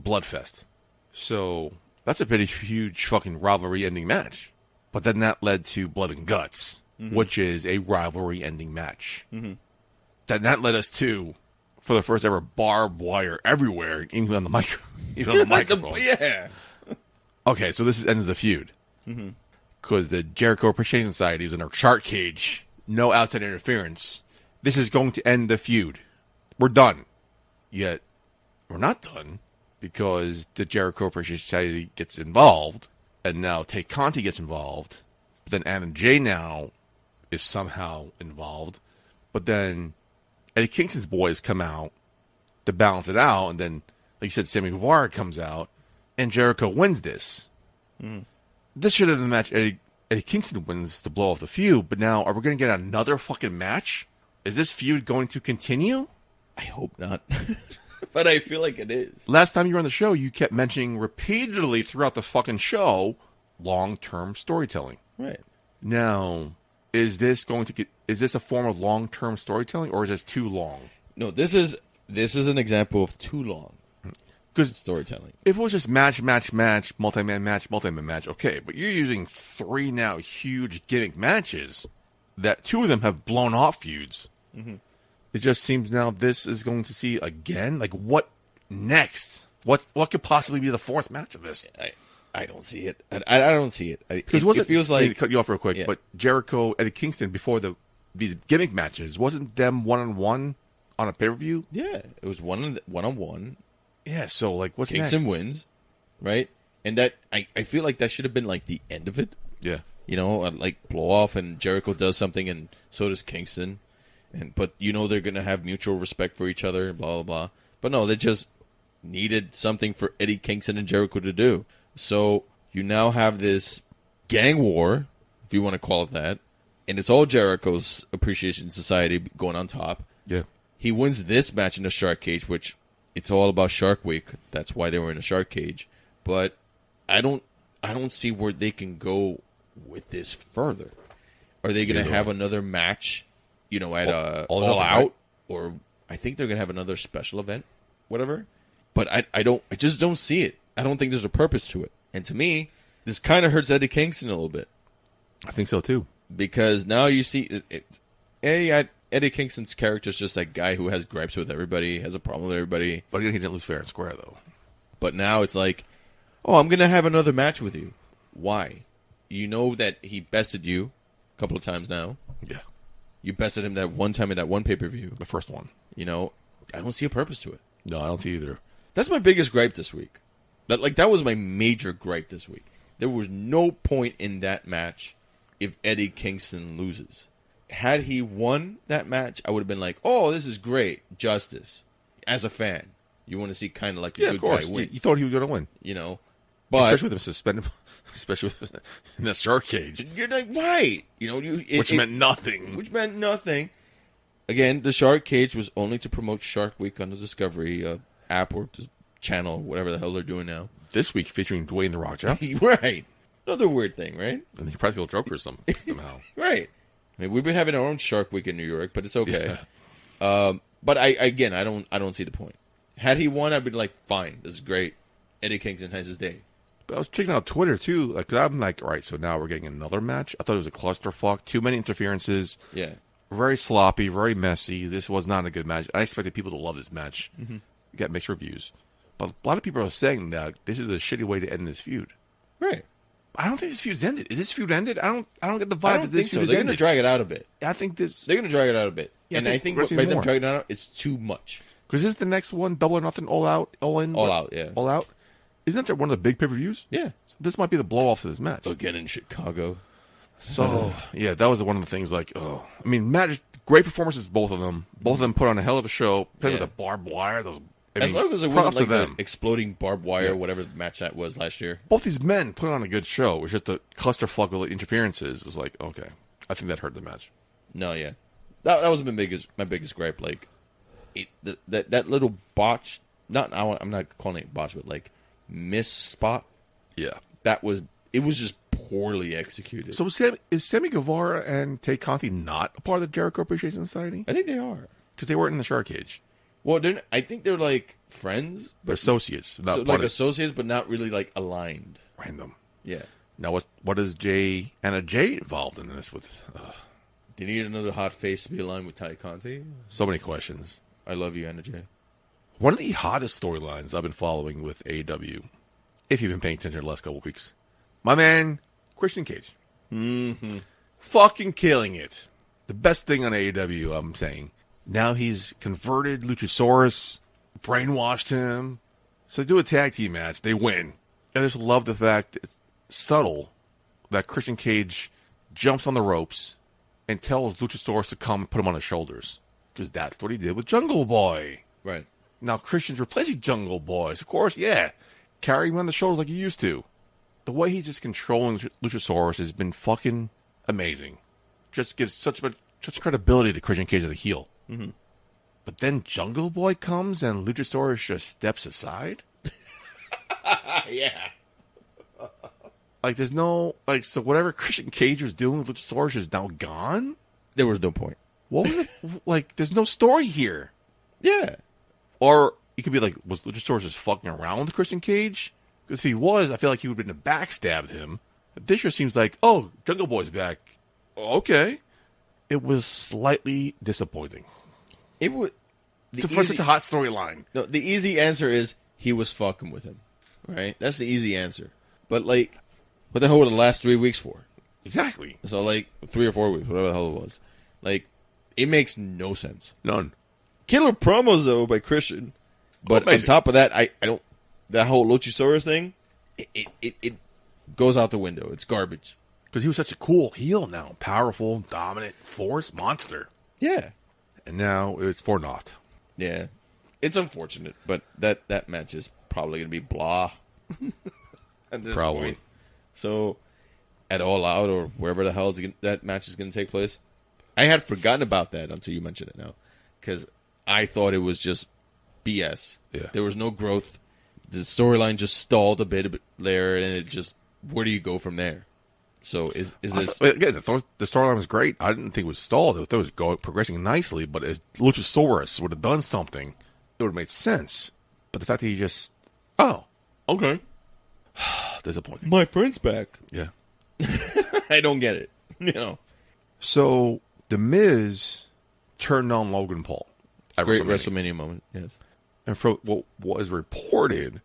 Bloodfest. So, that's a pretty huge fucking rivalry-ending match. But then that led to Blood and Guts, mm-hmm. which is a rivalry-ending match. Mm-hmm. Then that led us to, for the first ever, barbed wire everywhere, even on the microphone. Yeah. okay, so this ends the feud. Because the Jericho Appreciation Society is in a shark cage. No outside interference. This is going to end the feud. We're done. Yet, we're not done. Because the Jericho Appreciation Society gets involved. And now Tay Conti gets involved. But then Anna Jay now is somehow involved. But then Eddie Kingston's boys come out to balance it out. And then, like you said, Sammy Guevara comes out. And Jericho wins this. This should have been the match Eddie Kingston wins to blow off the feud. But now, are we going to get another fucking match? Is this feud going to continue? I hope not. But I feel like it is. Last time you were on the show, you kept mentioning repeatedly throughout the fucking show long-term storytelling. Right. Now, is this a form of long-term storytelling, or is this too long? No, this is an example of too long. Because storytelling. If it was just match, multi-man match, okay. But you're using 3 now huge gimmick matches that 2 of them have blown off feuds. It just seems now this is going to see again. Like, what next? What could possibly be the 4th match of this? I don't see it. I don't see it. Because it feels like... to cut you off real quick, but Jericho, Eddie Kingston, before these gimmick matches, wasn't them one-on-one on a pay-per-view? Yeah, it was one-on-one. Yeah, so, like, what's Kingston next? wins, right? And that I feel like that should have been, like, the end of it. Yeah. You know, like, blow off and Jericho does something and so does Kingston. But you know they're going to have mutual respect for each other, blah, blah, blah. But no, they just needed something for Eddie Kingston and Jericho to do. So you now have this gang war, if you want to call it that, and it's all Jericho's Appreciation Society going on top. Yeah. He wins this match in the shark cage, which it's all about Shark Week. That's why they were in a shark cage. But I don't see where they can go with this further. Are they going to have another match? You know, at All Out, right? Or I think they're gonna have another special event, whatever. But I just don't see it. I don't think there's a purpose to it. And to me, this kind of hurts Eddie Kingston a little bit. I think so too. Because now you see, Eddie Kingston's character is just that guy who has gripes with everybody, has a problem with everybody. But again, he didn't lose fair and square though. But now it's like, oh, I'm gonna have another match with you. Why? You know that he bested you a couple of times now. Yeah. You bested him that one time in that one pay-per-view. The first one. You know, I don't see a purpose to it. No, I don't see either. That's my biggest gripe this week. That was my major gripe this week. There was no point in that match if Eddie Kingston loses. Had he won that match, I would have been like, oh, this is great. Justice. As a fan. You want to see kind of like a good guy win. You thought he was going to win. You know? But, especially with him suspended, especially in that shark cage. You're like, right. You know, which meant nothing. Which meant nothing. Again, the shark cage was only to promote Shark Week on the Discovery app or channel, whatever the hell they're doing now. This week featuring Dwayne The Rock Johnson. Right. Another weird thing, right? And the Practical Joker somehow. Right. I mean, we've been having our own Shark Week in New York, but it's okay. Yeah. But I don't see the point. Had he won, I'd be like, fine, this is great. Eddie Kingston has his day. But I was checking out Twitter, too. Like, I'm like, all right, so now we're getting another match. I thought it was a clusterfuck. Too many interferences. Yeah. Very sloppy, very messy. This was not a good match. I expected people to love this match. Get mixed reviews. But a lot of people are saying that this is a shitty way to end this feud. Right. I don't think this feud's ended. Is this feud ended? I don't get the vibe that this feud is ended. They're going to drag it out a bit. I think this... They're going to drag it out a bit. Yeah, and I think by them dragging it out, it's too much. Because this is the next one, Double or Nothing, All Out, All In? All Out, yeah. All Out? Isn't that one of the big pay-per-views? Yeah. So this might be the blow-off of this match. Again in Chicago. So, yeah, that was one of the things like, oh. I mean, great performances, both of them. Both of them put on a hell of a show. With the barbed wire. As long as it wasn't like the exploding barbed wire, whatever the match that was last year. Both these men put on a good show. It was just the clusterfuck of interferences. It was like, okay. I think that hurt the match. No, yeah. That was my biggest gripe. Like, that little botch, I'm not calling it botch, but like, miss spot. Yeah. It was just poorly executed. So is Sammy Guevara and Tay Conti not a part of the Jericho Appreciation Society? I think they are. Because they weren't in the shark cage. Well, I think they're like friends. They're associates. Associates, but not really like aligned. Random. Yeah. Now, what is Anna Jay involved in this with? Do you need another hot face to be aligned with Tay Conti? So many questions. I love you, Anna Jay. One of the hottest storylines I've been following with AEW if you've been paying attention the last couple weeks. My man, Christian Cage. Mm-hmm. Fucking killing it. The best thing on AEW, I'm saying. Now he's converted Luchasaurus, brainwashed him. So they do a tag team match. They win. I just love the fact that it's subtle that Christian Cage jumps on the ropes and tells Luchasaurus to come and put him on his shoulders. Because that's what he did with Jungle Boy. Right. Now Christian's replacing Jungle Boys. Of course, yeah. Carry him on the shoulders like he used to. The way he's just controlling Luchasaurus has been fucking amazing. Just gives such credibility to Christian Cage as a heel. Mm-hmm. But then Jungle Boy comes and Luchasaurus just steps aside? Yeah. Like, there's no... Like, so whatever Christian Cage was doing with Luchasaurus is now gone? There was no point. What was it? Like, there's no story here. Yeah. Or it could be like, was Luchasaurus just fucking around with Christian Cage? Because if he was, I feel like he would have been backstabbed him. This just seems like, oh, Jungle Boy's back. Okay. It was slightly disappointing. It was... For such a hot storyline. No, the easy answer is he was fucking with him. Right? That's the easy answer. But, like, what the hell were the last 3 weeks for? Exactly. So, like, 3 or 4 weeks, whatever the hell it was. Like, it makes no sense. None. Killer promos, though, by Christian. But amazing. on top of that, I don't... That whole Luchasaurus thing, it goes out the window. It's garbage. Because he was such a cool heel now. Powerful, dominant, force, monster. Yeah. And now it's for naught. Yeah. It's unfortunate, but that match is probably going to be blah. At this Probably. point. So, at All Out or wherever the hell that match is going to take place, I had forgotten about that until you mentioned it now. Because I thought it was just BS. Yeah. There was no growth. The storyline just stalled a bit there, and it just, where do you go from there? So is this... Again, the storyline was great. I didn't think it was stalled. I thought it was progressing nicely, but if Luchasaurus would have done something, it would have made sense. But the fact that he just... Oh, okay. Disappointing. My friend's back. Yeah. I don't get it. You know. So, The Miz turned on Logan Paul. At Great WrestleMania moment, yes. And for what was reported,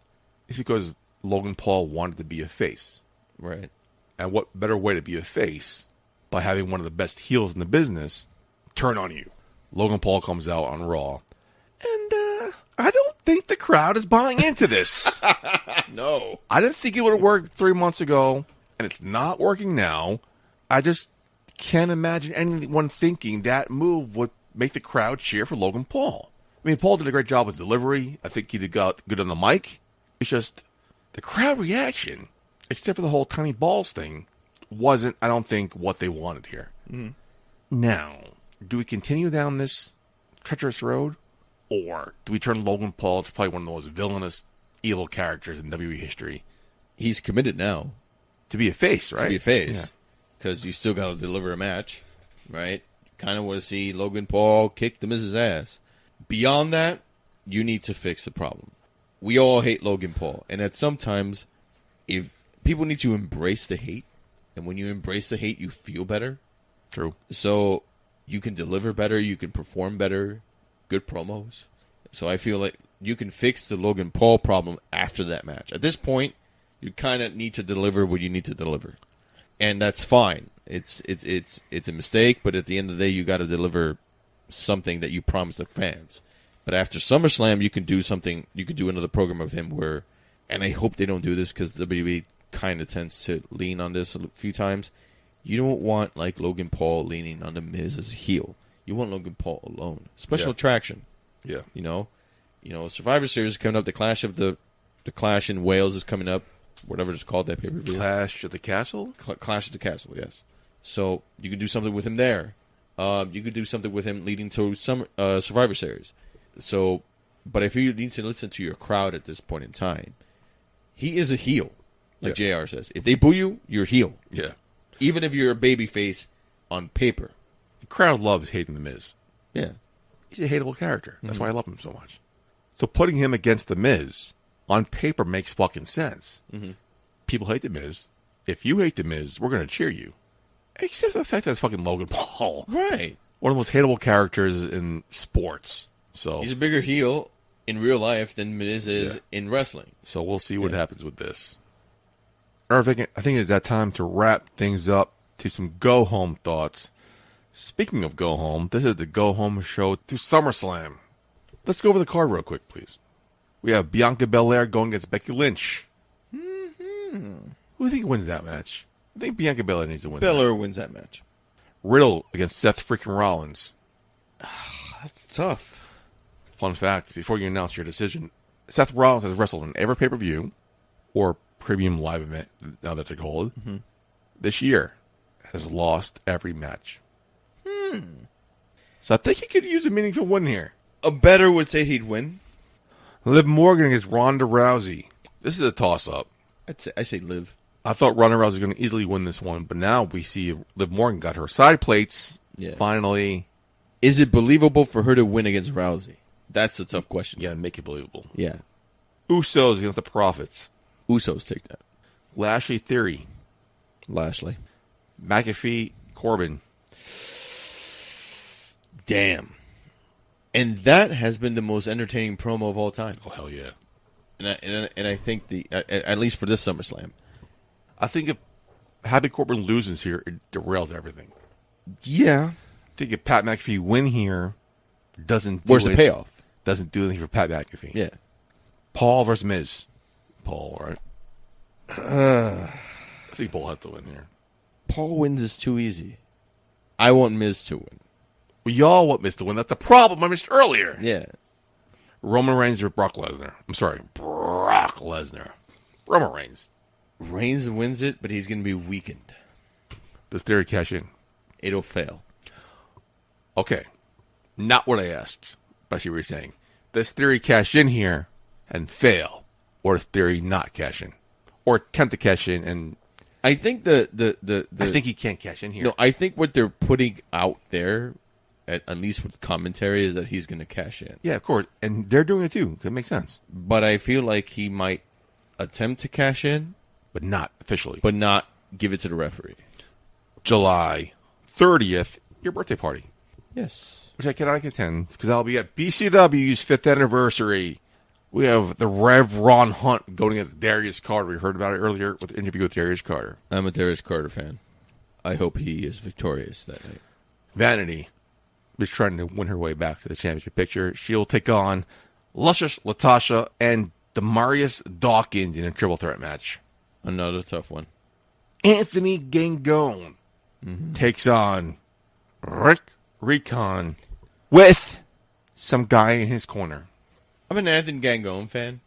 it's because Logan Paul wanted to be a face. Right. And what better way to be a face by having one of the best heels in the business turn on you? Logan Paul comes out on Raw. And I don't think the crowd is buying into this. No. I didn't think it would have worked 3 months ago, and it's not working now. I just can't imagine anyone thinking that move would make the crowd cheer for Logan Paul. I mean, Paul did a great job with delivery. I think he did good on the mic. It's just the crowd reaction, except for the whole tiny balls thing, wasn't, I don't think, what they wanted here. Mm-hmm. Now, do we continue down this treacherous road? Or do we turn Logan Paul into probably one of the most villainous, evil characters in WWE history? He's committed now. To be a face, right? To be a face. Because you still got to deliver a match, right? Kind of want to see Logan Paul kick the Miz's ass. Beyond that, you need to fix the problem. We all hate Logan Paul. And at sometimes, if people need to embrace the hate, and when you embrace the hate, you feel better. True. So you can deliver better, you can perform better, good promos. So I feel like you can fix the Logan Paul problem after that match. At this point, you kind of need to deliver what you need to deliver. And that's fine. It's a mistake, but at the end of the day, you got to deliver something that you promised the fans. But after SummerSlam, you can do something. You can do another program with him where, and I hope they don't do this because WWE kind of tends to lean on this a few times. You don't want like Logan Paul leaning on the Miz as a heel. You want Logan Paul alone. Special attraction. Yeah. You know, Survivor Series is coming up. The Clash in Wales is coming up. Whatever it's called, that pay-per-view. Clash at the Castle? Clash at the Castle, yes. So you could do something with him there. You could do something with him leading to some Survivor Series. So, but if you need to listen to your crowd at this point in time, he is a heel, like JR says. If they boo you, you're a heel. Yeah. Even if you're a babyface on paper. The crowd loves hating The Miz. Yeah. He's a hateable character. That's why I love him so much. So putting him against The Miz on paper makes fucking sense. Mm-hmm. People hate The Miz. If you hate The Miz, we're going to cheer you. Except for the fact that it's fucking Logan Paul. Right. One of the most hateable characters in sports. So he's a bigger heel in real life than Miz is in wrestling. So we'll see what happens with this. I think it's that time to wrap things up to some go-home thoughts. Speaking of go-home, this is the go-home show to SummerSlam. Let's go over the card real quick, please. We have Bianca Belair going against Becky Lynch. Mm-hmm. Who do you think wins that match? I think Bianca Belair needs to win. Belair wins that match. Riddle against Seth freaking Rollins. That's tough. Fun fact, before you announce your decision, Seth Rollins has wrestled in every pay-per-view or premium live event, now that they're called, this year. Has lost every match. So I think he could use a meaningful win here. A better would say he'd win. Liv Morgan against Ronda Rousey. This is a toss-up. I say Liv. I thought Ronda Rousey was going to easily win this one, but now we see Liv Morgan got her side plates. Yeah. Finally. Is it believable for her to win against Rousey? That's a tough question. Yeah, make it believable. Yeah. Usos against the Profits. Usos take that. Lashley Theory. Lashley. McAfee Corbin. Damn. And that has been the most entertaining promo of all time. Oh, hell yeah. And I think at least for this SummerSlam. I think if Happy Corbin loses here, it derails everything. Yeah. I think if Pat McAfee win here, doesn't do Where's the payoff? Doesn't do anything for Pat McAfee. Yeah. Paul versus Miz. Paul, right? I think Paul has to win here. Paul wins is too easy. I want Miz to win. We all want Miz to win. That's the problem I missed earlier. Yeah. Roman Reigns or Brock Lesnar. I'm sorry, Brock Lesnar. Roman Reigns. Reigns wins it, but he's going to be weakened. Does Theory cash in? It'll fail. Okay. Not what I asked, but I see what you're saying. Does Theory cash in here and fail? Or does Theory not cash in? Or attempt to cash in and... I think I think he can't cash in here. No, I think what they're putting out there, at least with commentary, is that he's going to cash in. Yeah, of course. And they're doing it too. It makes sense. But I feel like he might attempt to cash in. But not officially. But not give it to the referee. July 30th, your birthday party. Yes. Which I cannot attend because I'll be at BCW's 5th anniversary. We have the Rev Ron Hunt going against Darius Carter. We heard about it earlier with the interview with Darius Carter. I'm a Darius Carter fan. I hope he is victorious that night. Vanity is trying to win her way back to the championship picture. She'll take on Luscious Latasha and Demarius Dawkins in a triple threat match. Another tough one. Anthony Gangone takes on Rick Recon with some guy in his corner. I'm an Anthony Gangone fan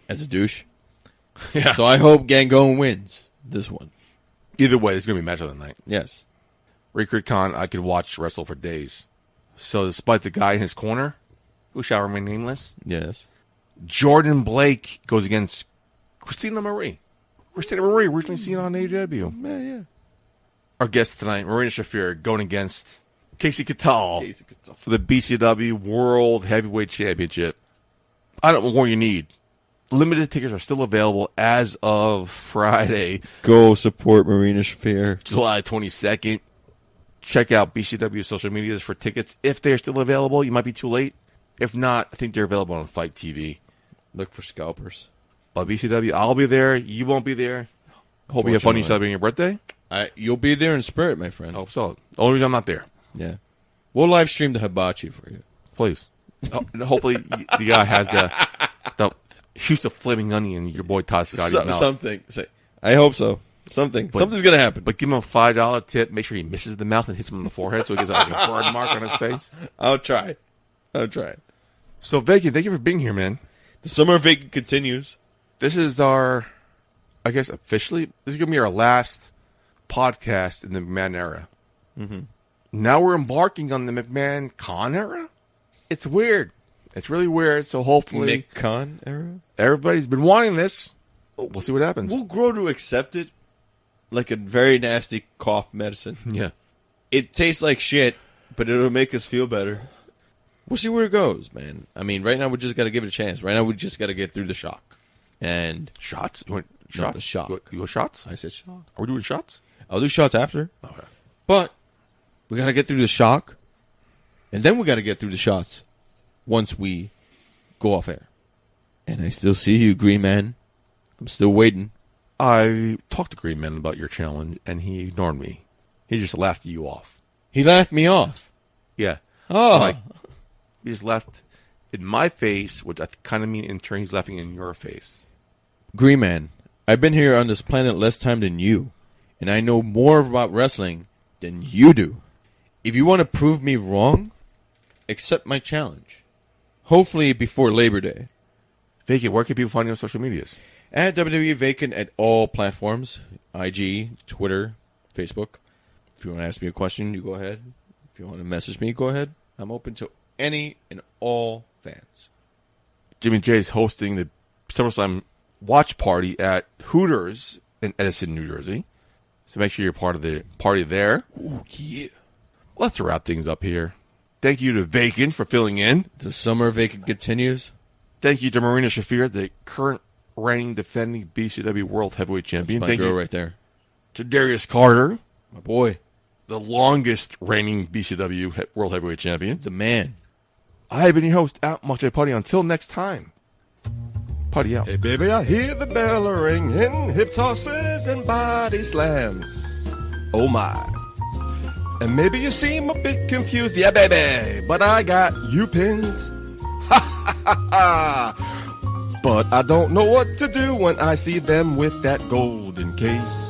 as a douche. Yeah. So I hope Gangone wins this one. Either way, it's going to be a match of the night. Yes. Rick Recon, I could watch wrestle for days. So despite the guy in his corner, who shall remain nameless, Yes. Jordan Blake goes against Christina Marie. Christina Marie, recently seen on AEW. Yeah. Our guest tonight, Marina Shafir, going against Casey Catal for the BCW World Heavyweight Championship. I don't know what more you need. Limited tickets are still available as of Friday, Go support Marina Shafir. July 22nd. Check out BCW social medias for tickets. If they're still available, you might be too late. If not, I think they're available on Fight TV. Look for scalpers. But BCW, I'll be there. You won't be there. Hope you have fun. You celebrating your birthday. You'll be there in spirit, my friend. Hope so. The only reason I'm not there. Yeah. We'll live stream the hibachi for you. Please. Hopefully, the guy has the shoots of flaming onion. Your boy Todd Scotty's mouth. Something. I hope so. Something. Something's going to happen. But give him a $5 tip. Make sure he misses the mouth and hits him on the forehead so he gets like a burn mark on his face. I'll try. So, Vacant, thank you for being here, man. The summer of Vacant continues. This is our, I guess officially, this is going to be our last podcast in the McMahon era. Mm-hmm. Now we're embarking on the McMahon Con era. It's weird. It's really weird. So hopefully, McCon era. Everybody's been wanting this. We'll see what happens. We'll grow to accept it, like a very nasty cough medicine. Yeah, it tastes like shit, but it'll make us feel better. We'll see where it goes, man. I mean, right now we just got to give it a chance. Right now we just got to get through the shock. And shots? You want shots? No, the shock. You want shots? I said shock. Are we doing shots? I'll do shots after. Okay. But we got to get through the shock, and then we got to get through the shots once we go off air. And I still see you, Green Man. I'm still waiting. I talked to Green Man about your challenge, and he ignored me. He just laughed you off. He laughed me off. Yeah. Oh. He just laughed in my face, which I kind of mean in turn he's laughing in your face. Green Man, I've been here on this planet less time than you, and I know more about wrestling than you do. If you want to prove me wrong, accept my challenge. Hopefully before Labor Day. Vacant, where can people find you on social medias? At WWE Vacant at all platforms. IG, Twitter, Facebook. If you want to ask me a question, you go ahead. If you want to message me, go ahead. I'm open to any and all fans. Jimmy J is hosting the SummerSlam watch party at Hooters in Edison, New Jersey. So make sure you're part of the party there. Ooh, yeah. Let's wrap things up here. Thank you to Vacant for filling in. The summer Vacant continues. Thank you to Marina Shafir, the current reigning defending BCW World Heavyweight Champion. That's my Thank girl you right there. to Darius Carter, My boy. the longest reigning BCW World Heavyweight Champion. The man. I've been your host, Macho Putty. Until next time, Putty out. Hey baby, I hear the bell ringing, hip tosses and body slams. Oh my. And maybe you seem a bit confused, yeah baby, but I got you pinned. Ha ha ha ha. But I don't know what to do when I see them with that golden case.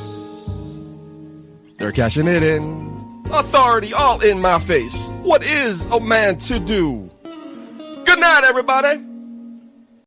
They're cashing it in. Authority all in my face. What is a man to do? Good night, everybody.